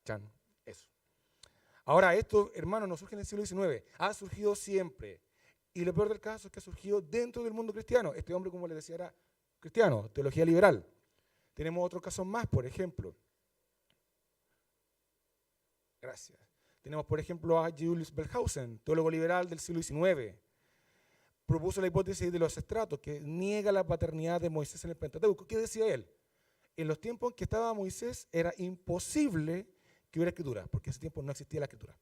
Chan, eso. Ahora, esto, hermano, no surge en el siglo XIX, ha surgido siempre. Y lo peor del caso es que ha surgido dentro del mundo cristiano. Este hombre, como les decía, era cristiano, teología liberal. Tenemos otros casos más, por ejemplo. Gracias. Tenemos, por ejemplo, a Julius Belhausen, teólogo liberal del siglo XIX. Propuso la hipótesis de los estratos, que niega la paternidad de Moisés en el Pentateuco. ¿Qué decía él? En los tiempos en que estaba Moisés era imposible que hubiera escritura, porque en ese tiempo no existía la escritura.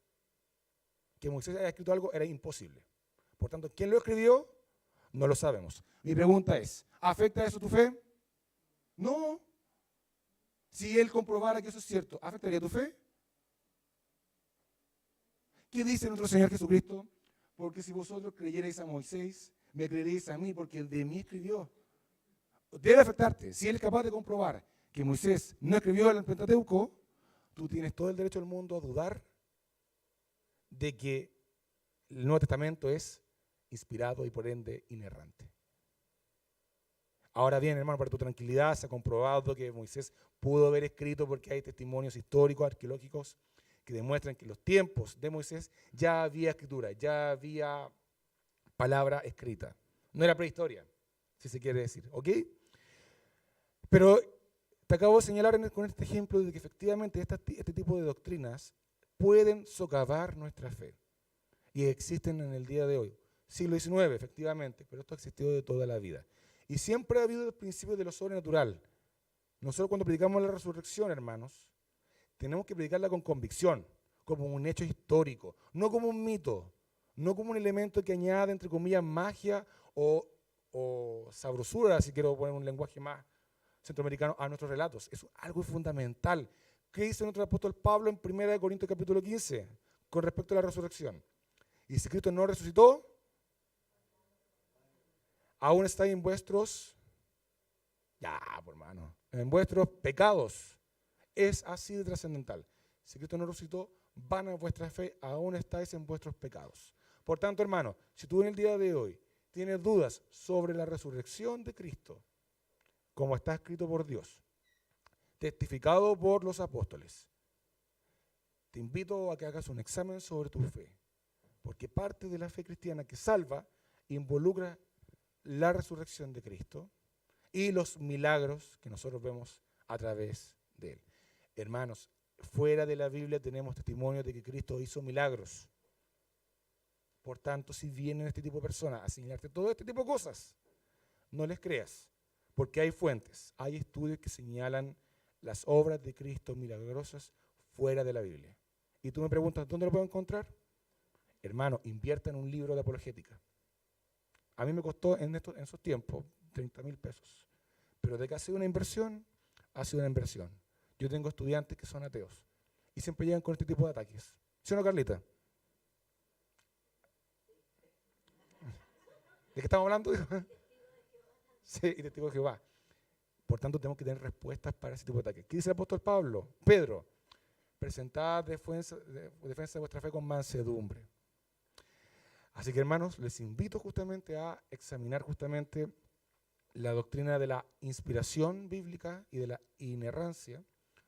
Que Moisés haya escrito algo era imposible. Por tanto, ¿quién lo escribió? No lo sabemos. Mi pregunta es, ¿afecta eso tu fe? No. Si él comprobara que eso es cierto, ¿afectaría tu fe? ¿Qué dice nuestro Señor Jesucristo? Porque si vosotros creyerais a Moisés, me creeréis a mí, porque de mí escribió. Debe afectarte. Si él es capaz de comprobar que Moisés no escribió el Pentateuco, tú tienes todo el derecho del mundo a dudar de que el Nuevo Testamento es inspirado y por ende inerrante. Ahora bien, hermano, para tu tranquilidad, se ha comprobado que Moisés pudo haber escrito porque hay testimonios históricos, arqueológicos, que demuestran que en los tiempos de Moisés ya había escritura, ya había palabra escrita. No era prehistoria, si se quiere decir, ¿ok? Pero te acabo de señalar con este ejemplo de que efectivamente este tipo de doctrinas pueden socavar nuestra fe y existen en el día de hoy. Siglo XIX, efectivamente, pero esto ha existido de toda la vida. Y siempre ha habido el principio de lo sobrenatural. Nosotros cuando predicamos la resurrección, hermanos, tenemos que predicarla con convicción, como un hecho histórico, no como un mito, no como un elemento que añade, entre comillas, magia o sabrosura, si quiero poner un lenguaje más centroamericano, a nuestros relatos. Es algo fundamental. ¿Qué dice nuestro apóstol Pablo en 1 Corintios capítulo 15 con respecto a la resurrección? Y si Cristo no resucitó, aún está en vuestros, hermano, en vuestros pecados. Es así de trascendental. Si Cristo no resucitó, vana vuestra fe, aún estáis en vuestros pecados. Por tanto, hermano, si tú en el día de hoy tienes dudas sobre la resurrección de Cristo, como está escrito por Dios, testificado por los apóstoles, te invito a que hagas un examen sobre tu fe, porque parte de la fe cristiana que salva involucra la resurrección de Cristo y los milagros que nosotros vemos a través de Él. Hermanos, fuera de la Biblia tenemos testimonio de que Cristo hizo milagros. Por tanto, si vienen este tipo de personas a señalarte todo este tipo de cosas, no les creas, porque hay fuentes, hay estudios que señalan las obras de Cristo milagrosas fuera de la Biblia. Y tú me preguntas, ¿dónde lo puedo encontrar? Hermano, invierta en un libro de apologética. A mí me costó en esos tiempos 30.000 pesos. Pero de que ha sido una inversión, ha sido una inversión. Yo tengo estudiantes que son ateos y siempre llegan con este tipo de ataques. ¿Sí o no, Carlita? ¿De qué estamos hablando? Sí, y testigo de Jehová. Por tanto, tenemos que tener respuestas para ese tipo de ataques. ¿Qué dice el apóstol Pablo? Pedro, presentad defensa de vuestra fe con mansedumbre. Así que, hermanos, les invito justamente a examinar justamente la doctrina de la inspiración bíblica y de la inerrancia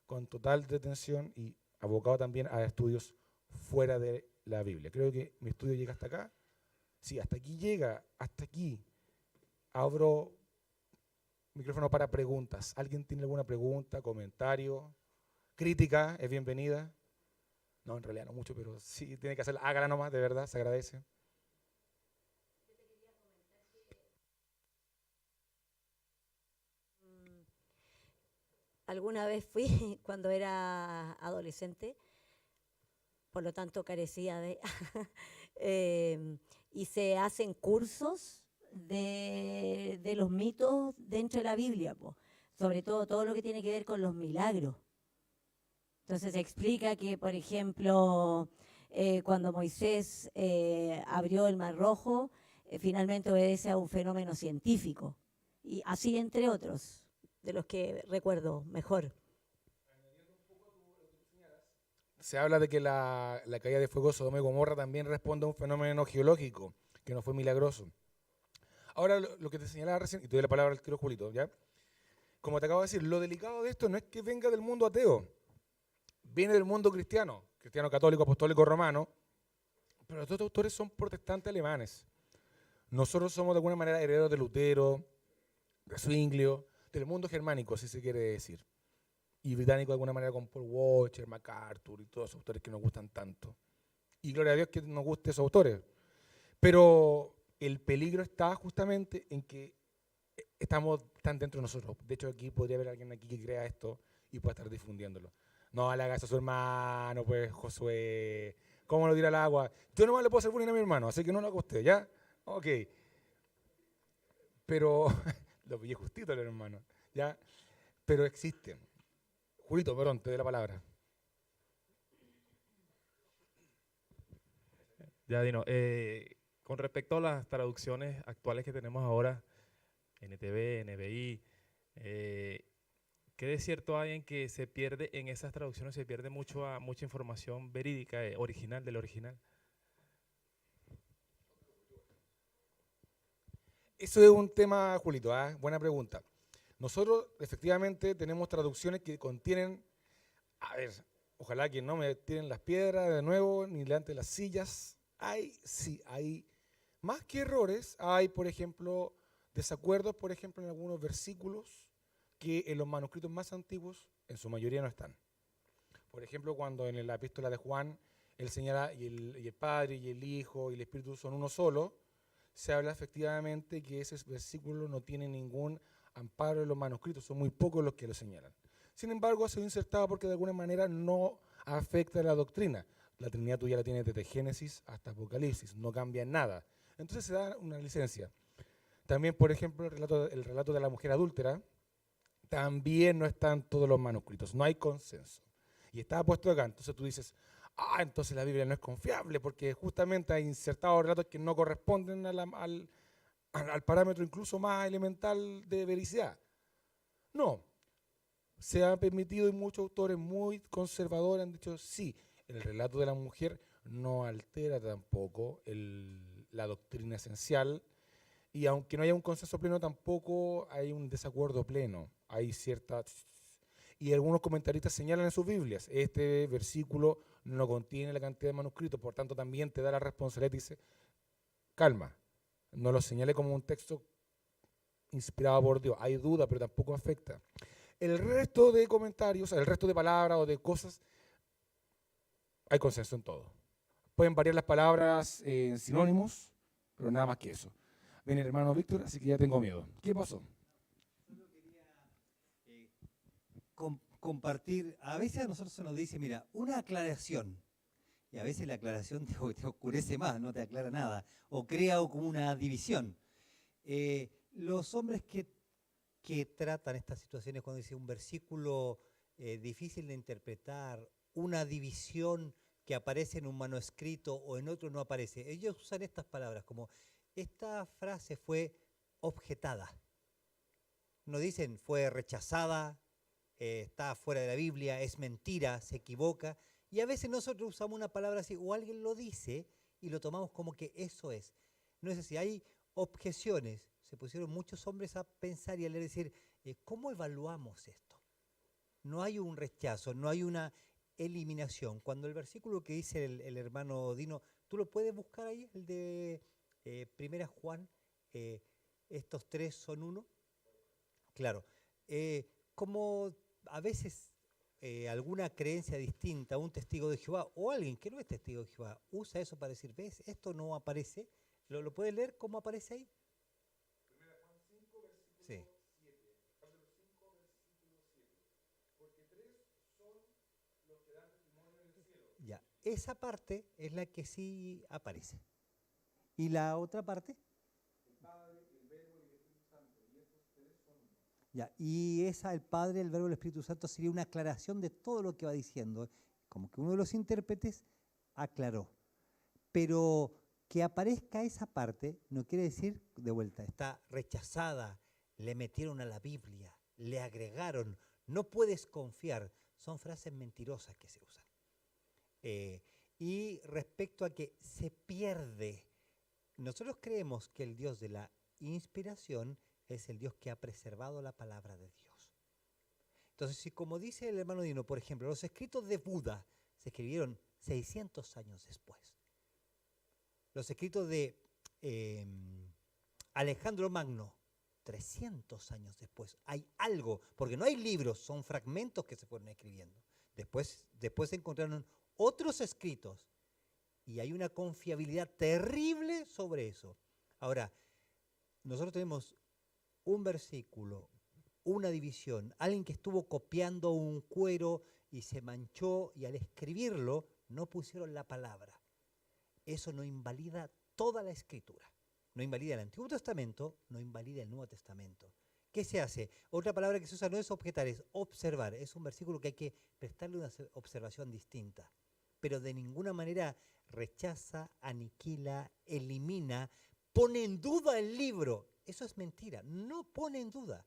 con total detención y abocado también a estudios fuera de la Biblia. Creo que mi estudio llega hasta acá. Sí, hasta aquí llega, hasta aquí. Abro micrófono para preguntas. ¿Alguien tiene alguna pregunta, comentario, crítica? ¿Es bienvenida? No, en realidad no mucho, pero sí tiene que hacerla. Hágala nomás, de verdad, se agradece. Alguna vez fui cuando era adolescente, por lo tanto carecía de... y se hacen cursos de los mitos dentro de la Biblia, po. Sobre todo lo que tiene que ver con los milagros. Entonces se explica que, por ejemplo, cuando Moisés abrió el Mar Rojo, finalmente obedece a un fenómeno científico. Y así entre otros, de los que recuerdo mejor. Se habla de que la caída de fuego de Sodoma y Gomorra también responde a un fenómeno geológico, que no fue milagroso. Ahora, lo que te señalaba recién, y te doy la palabra al tiro, Julito, ¿ya? Como te acabo de decir, lo delicado de esto no es que venga del mundo ateo, viene del mundo cristiano, cristiano católico, apostólico, romano, pero estos autores son protestantes alemanes. Nosotros somos de alguna manera herederos de Lutero, de Zwinglio, del mundo germánico, así se quiere decir. Y británico de alguna manera con Paul Washer, MacArthur y todos esos autores que nos gustan tanto. Y gloria a Dios que nos gusten esos autores. Pero el peligro está justamente en que estamos tan dentro de nosotros. De hecho, aquí podría haber alguien aquí que crea esto y pueda estar difundiéndolo. No le hagas a su hermano, pues, Josué. ¿Cómo lo tira al agua? Yo nomás le puedo hacer bullying a mi hermano, así que no lo haga usted, ¿ya? Ok. Pero, lo pillé justito el hermano, ¿ya? Pero existen. Julito, perdón, te doy la palabra. Ya, Dino, con respecto a las traducciones actuales que tenemos ahora, NTV, NBI, ¿qué de cierto hay en que se pierde, en esas traducciones se pierde mucha información verídica, original, del original? Eso es un tema, Julito, ¿eh? Buena pregunta. Nosotros efectivamente tenemos traducciones que contienen, a ver, ojalá que no me tiren las piedras de nuevo, ni delante de las sillas. Sí, hay más que errores, hay, por ejemplo, desacuerdos, por ejemplo, en algunos versículos que en los manuscritos más antiguos, en su mayoría, no están. Por ejemplo, cuando en la epístola de Juan, él señala y el Padre y el Hijo y el Espíritu son uno solo, se habla efectivamente que ese versículo no tiene ningún amparo en los manuscritos, son muy pocos los que lo señalan. Sin embargo, ha sido insertado porque de alguna manera no afecta a la doctrina. La Trinidad tú ya la tienes desde Génesis hasta Apocalipsis, no cambia en nada. Entonces se da una licencia. También, por ejemplo, el relato de la mujer adúltera, también no está en todos los manuscritos, no hay consenso. Y está puesto acá, entonces tú dices, entonces la Biblia no es confiable, porque justamente ha insertado relatos que no corresponden al parámetro incluso más elemental de vericidad. No, se ha permitido y muchos autores muy conservadores han dicho, sí, el relato de la mujer no altera tampoco la doctrina esencial, y aunque no haya un consenso pleno, tampoco hay un desacuerdo pleno. Hay ciertas... Y algunos comentaristas señalan en sus Biblias, este versículo no contiene la cantidad de manuscritos, por tanto también te da la responsabilidad y dice, calma, no lo señale como un texto inspirado por Dios. Hay duda, pero tampoco afecta. El resto de comentarios, el resto de palabras o de cosas, hay consenso en todo. Pueden variar las palabras en sinónimos, pero nada más que eso. Viene el hermano Víctor, así que ya tengo miedo. ¿Qué pasó? Solo quería compartir, a veces a nosotros se nos dice, mira, una aclaración, y a veces la aclaración te oscurece más, no te aclara nada, o crea como una división. Los hombres que tratan estas situaciones cuando dice un versículo difícil de interpretar, una división que aparece en un manuscrito o en otro no aparece, ellos usan estas palabras como, esta frase fue objetada. No dicen fue rechazada, está fuera de la Biblia, es mentira, se equivoca. Y a veces nosotros usamos una palabra así, o alguien lo dice y lo tomamos como que eso es. No es así, hay objeciones. Se pusieron muchos hombres a pensar y a leer, decir, ¿cómo evaluamos esto? No hay un rechazo, no hay una eliminación. Cuando el versículo que dice el hermano Dino, tú lo puedes buscar ahí, el de Primera Juan, estos tres son uno. Claro, como a veces alguna creencia distinta, un testigo de Jehová o alguien que no es testigo de Jehová, usa eso para decir, ¿ves? Esto no aparece. ¿Lo puedes leer cómo aparece ahí? Primera Juan 5, versículo Sí. 7. Capítulo 5, versículo 7. Porque tres son los que dan testimonio en el cielo. Ya, esa parte es la que sí aparece. ¿Y la otra parte? El Padre, el Verbo y el Espíritu Santo. Y estos tres son uno. Ya, y esa, el Padre, el Verbo y el Espíritu Santo, sería una aclaración de todo lo que va diciendo. Como que uno de los intérpretes aclaró. Pero que aparezca esa parte no quiere decir, de vuelta, está rechazada, le metieron a la Biblia, le agregaron, no puedes confiar. Son frases mentirosas que se usan. Y respecto a que se pierde, nosotros creemos que el Dios de la inspiración es el Dios que ha preservado la palabra de Dios. Entonces, si como dice el hermano Dino, por ejemplo, los escritos de Buda se escribieron 600 años después. Los escritos de Alejandro Magno, 300 años después. Hay algo, porque no hay libros, son fragmentos que se fueron escribiendo. Después se encontraron otros escritos y hay una confiabilidad terrible sobre eso. Ahora, nosotros tenemos un versículo, una división, alguien que estuvo copiando un cuero y se manchó y al escribirlo no pusieron la palabra. Eso no invalida toda la Escritura. No invalida el Antiguo Testamento, no invalida el Nuevo Testamento. ¿Qué se hace? Otra palabra que se usa no es objetar, es observar. Es un versículo que hay que prestarle una observación distinta. Pero de ninguna manera rechaza, aniquila, elimina, pone en duda el libro. Eso es mentira, no pone en duda.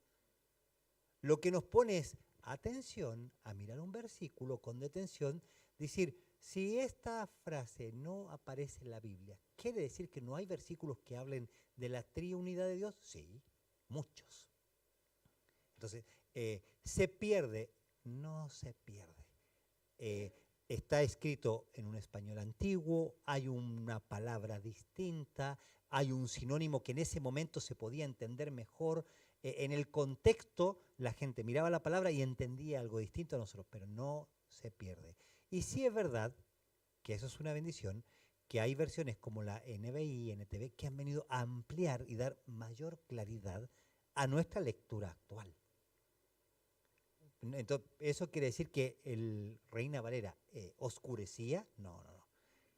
Lo que nos pone es atención a mirar un versículo con detención, decir, si esta frase no aparece en la Biblia, ¿quiere decir que no hay versículos que hablen de la triunidad de Dios? Sí, muchos. Entonces, ¿se pierde? No se pierde. está escrito en un español antiguo, hay una palabra distinta, hay un sinónimo que en ese momento se podía entender mejor. En el contexto la gente miraba la palabra y entendía algo distinto a nosotros, pero no se pierde. Y sí es verdad que eso es una bendición, que hay versiones como la NBI, NTV, que han venido a ampliar y dar mayor claridad a nuestra lectura actual. Entonces, ¿eso quiere decir que el Reina Valera oscurecía? No, no, no.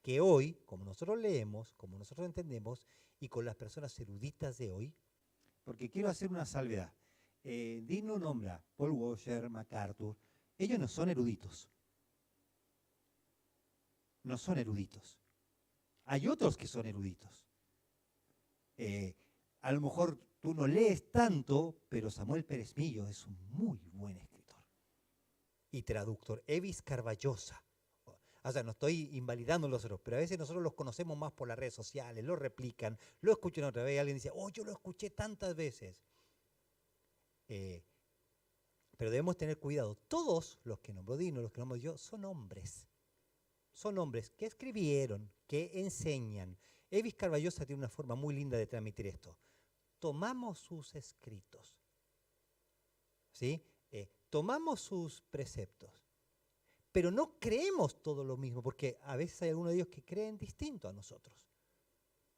Que hoy, como nosotros leemos, como nosotros entendemos, y con las personas eruditas de hoy, porque quiero hacer una salvedad. Dino nombra Paul Washer, MacArthur, ellos no son eruditos. No son eruditos. Hay otros que son eruditos. A lo mejor tú no lees tanto, pero Samuel Pérez Millo es un muy buen escritor. Y traductor, Evis Carballosa. O sea, no estoy invalidando los otros, pero a veces nosotros los conocemos más por las redes sociales, lo replican, lo escuchan otra vez, alguien dice, oh, yo lo escuché tantas veces. Pero debemos tener cuidado. Todos los que nombró Dino, los que nombro yo, son hombres. Son hombres que escribieron, que enseñan. Evis Carballosa tiene una forma muy linda de transmitir esto. Tomamos sus escritos, ¿sí? Tomamos sus preceptos, pero no creemos todo lo mismo, porque a veces hay algunos de ellos que creen distinto a nosotros.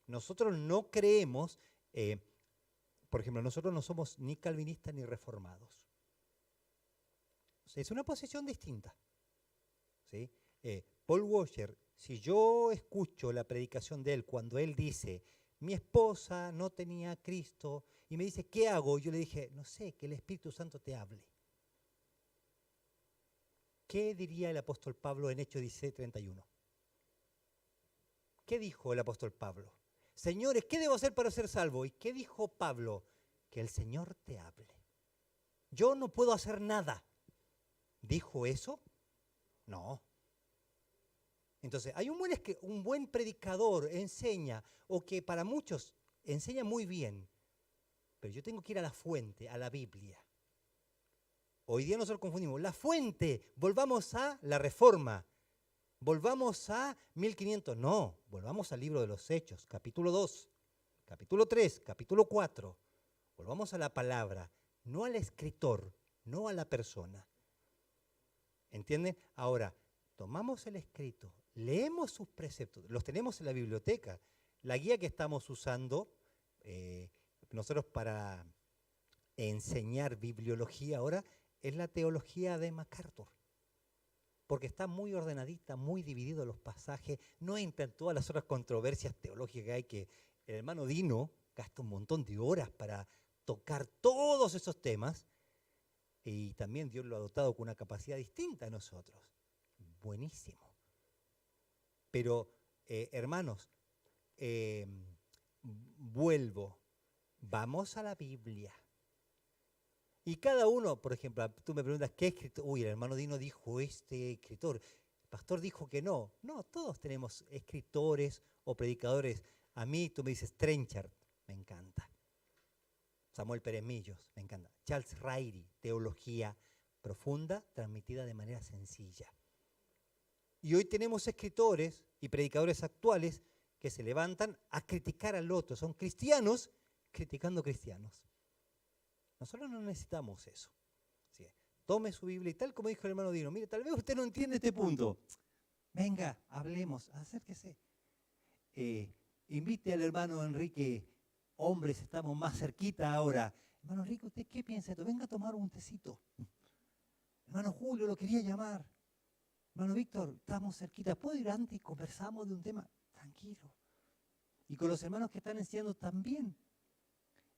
Nosotros no creemos, por ejemplo, nosotros no somos ni calvinistas ni reformados. O sea, es una posición distinta, ¿sí? Paul Washer, si yo escucho la predicación de él cuando él dice, mi esposa no tenía a Cristo, y me dice, ¿qué hago? Yo le dije, no sé, que el Espíritu Santo te hable. ¿Qué diría el apóstol Pablo en Hechos 16:31? ¿Qué dijo el apóstol Pablo? Señores, ¿qué debo hacer para ser salvo? ¿Y qué dijo Pablo? Que el Señor te hable. Yo no puedo hacer nada. ¿Dijo eso? No. Entonces, hay un buen predicador, enseña, o que para muchos enseña muy bien, pero yo tengo que ir a la fuente, a la Biblia. Hoy día nosotros confundimos la fuente, volvamos a la Reforma, volvamos a 1500, no, volvamos al libro de los Hechos, capítulo 2, capítulo 3, capítulo 4, volvamos a la palabra, no al escritor, no a la persona. ¿Entienden? Ahora, tomamos el escrito, leemos sus preceptos, los tenemos en la biblioteca, la guía que estamos usando, nosotros para enseñar bibliología ahora, es la teología de MacArthur, porque está muy ordenadita, muy dividido los pasajes, no entra en todas las otras controversias teológicas que hay, que el hermano Dino gasta un montón de horas para tocar todos esos temas, y también Dios lo ha dotado con una capacidad distinta a nosotros. Buenísimo. Pero, hermanos, vuelvo, vamos a la Biblia. Y cada uno, por ejemplo, tú me preguntas, ¿qué escritor? Uy, el hermano Dino dijo este escritor. El pastor dijo que no. No, todos tenemos escritores o predicadores. A mí tú me dices Trenchard, me encanta. Samuel Pérez Millos, me encanta. Charles Ryrie, teología profunda, transmitida de manera sencilla. Y hoy tenemos escritores y predicadores actuales que se levantan a criticar al otro. Son cristianos criticando cristianos. Nosotros no necesitamos eso. ¿Sí? Tome su Biblia y tal como dijo el hermano Dino, mire, tal vez usted no entiende este punto. Venga, hablemos, acérquese. Invite al hermano Enrique, hombres, estamos más cerquita ahora. Hermano Enrique, ¿usted qué piensa de esto? Venga a tomar un tecito. Hermano Julio, lo quería llamar. Hermano Víctor, estamos cerquita. ¿Puedo ir antes y conversamos de un tema? Tranquilo. Y con los hermanos que están enseñando también.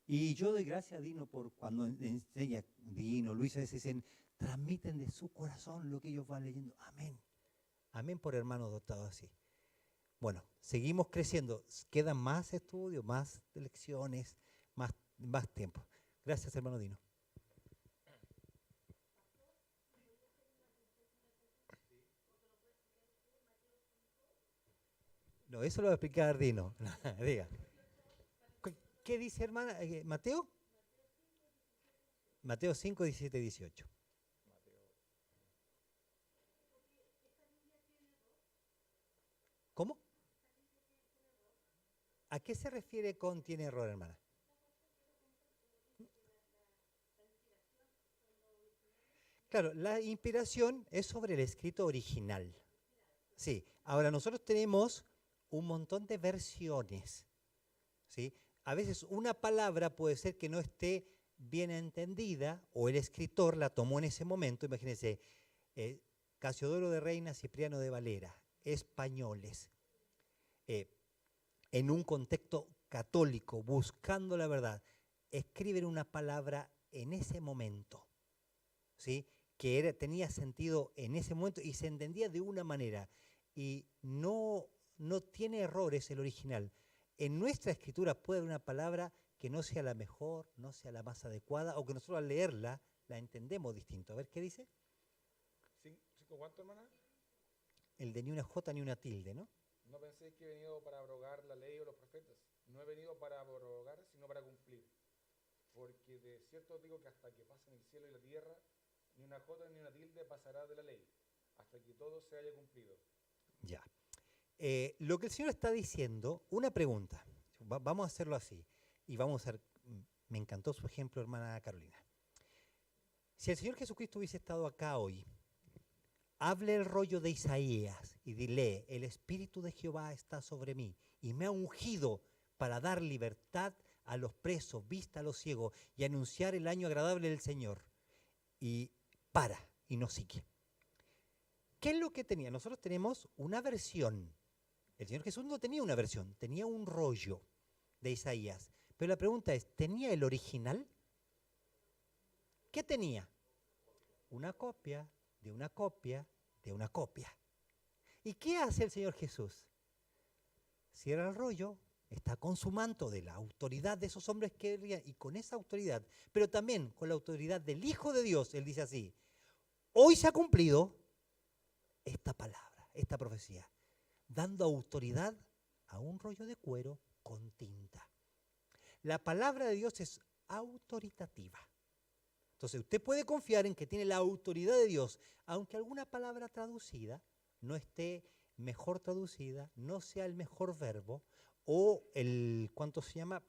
Y yo doy gracias a Dino por cuando enseña, Dino, Luis, a veces dicen, transmiten de su corazón lo que ellos van leyendo. Amén. Amén por hermanos dotados así. Bueno, seguimos creciendo. Quedan más estudios, más lecciones, más tiempo. Gracias, hermano Dino. No, eso lo va a explicar Dino. Diga. ¿Qué dice, hermana? ¿Mateo? Mateo 5, 17, 18. ¿A qué se refiere con tiene error, hermana? Claro, la inspiración es sobre el escrito original. Sí, ahora nosotros tenemos un montón de versiones, ¿sí? A veces una palabra puede ser que no esté bien entendida o el escritor la tomó en ese momento. Imagínense, Casiodoro de Reina, Cipriano de Valera, españoles, en un contexto católico, buscando la verdad, escriben una palabra en ese momento, ¿sí? Que tenía sentido en ese momento y se entendía de una manera. Y no tiene errores el original. En nuestra escritura puede haber una palabra que no sea la mejor, no sea la más adecuada, o que nosotros al leerla la entendemos distinto. A ver, ¿qué dice? ¿Cinco cuánto, hermana? El de ni una jota ni una tilde, ¿no? No penséis que he venido para abrogar la ley o los profetas. No he venido para abrogar, sino para cumplir. Porque de cierto os digo que hasta que pasen el cielo y la tierra, ni una jota ni una tilde pasará de la ley, hasta que todo se haya cumplido. Ya. Lo que el Señor está diciendo, una pregunta, vamos a hacerlo así, y vamos a hacer, me encantó su ejemplo, hermana Carolina. Si el Señor Jesucristo hubiese estado acá hoy, hable el rollo de Isaías y dile, el Espíritu de Jehová está sobre mí y me ha ungido para dar libertad a los presos, vista a los ciegos y anunciar el año agradable del Señor. Y y no sigue. ¿Qué es lo que tenía? Nosotros tenemos una versión. El Señor Jesús no tenía una versión, tenía un rollo de Isaías. Pero la pregunta es, ¿tenía el original? ¿Qué tenía? Una copia de una copia de una copia. ¿Y qué hace el Señor Jesús? Cierra el rollo, está con su manto de la autoridad de esos hombres que y con esa autoridad, pero también con la autoridad del Hijo de Dios, Él dice así, hoy se ha cumplido esta palabra, esta profecía, dando autoridad a un rollo de cuero con tinta. La palabra de Dios es autoritativa. Entonces usted puede confiar en que tiene la autoridad de Dios, aunque alguna palabra traducida no esté mejor traducida, no sea el mejor verbo, o ¿cuánto se llama?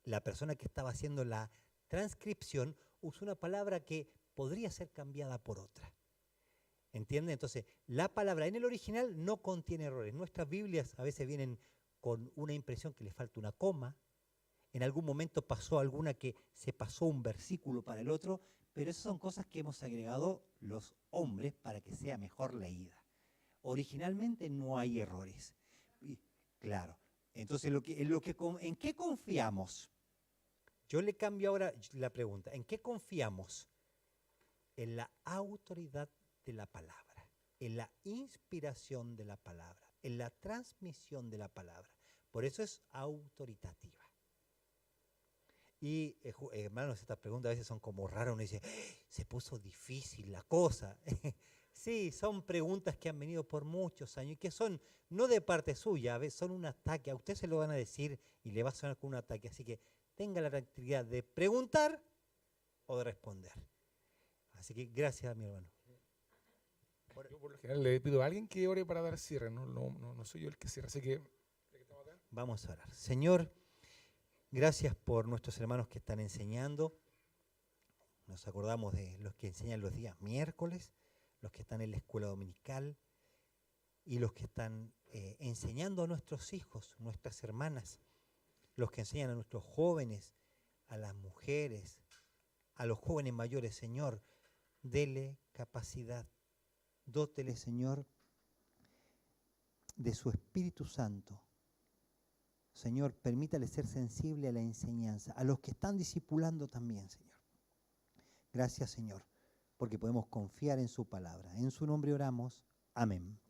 La persona que estaba haciendo la transcripción usó una palabra que podría ser cambiada por otra. ¿Entiende? Entonces, la palabra en el original no contiene errores. Nuestras Biblias a veces vienen con una impresión que le falta una coma. En algún momento pasó alguna que se pasó un versículo para el otro, pero esas son cosas que hemos agregado los hombres para que sea mejor leída. Originalmente no hay errores. Claro. Entonces, ¿en qué confiamos? Yo le cambio ahora la pregunta. ¿En qué confiamos? En la autoridad de la palabra, en la inspiración de la palabra, en la transmisión de la palabra. Por eso es autoritativa. Y, hermanos, estas preguntas a veces son como raras. Uno dice, se puso difícil la cosa. Sí, son preguntas que han venido por muchos años y que son, no de parte suya, a veces son un ataque. A usted se lo van a decir y le va a sonar como un ataque. Así que tenga la tranquilidad de preguntar o de responder. Así que gracias, mi hermano. Yo por lo general le pido a alguien que ore para dar cierre, no soy yo el que cierra, así que vamos a orar. Señor, gracias por nuestros hermanos que están enseñando. Nos acordamos de los que enseñan los días miércoles, los que están en la escuela dominical y los que están enseñando a nuestros hijos, nuestras hermanas, los que enseñan a nuestros jóvenes, a las mujeres, a los jóvenes mayores. Señor, dele capacidad, dótele, Señor, de su Espíritu Santo. Señor, permítale ser sensible a la enseñanza, a los que están discipulando también, Señor. Gracias, Señor, porque podemos confiar en su palabra. En su nombre oramos. Amén.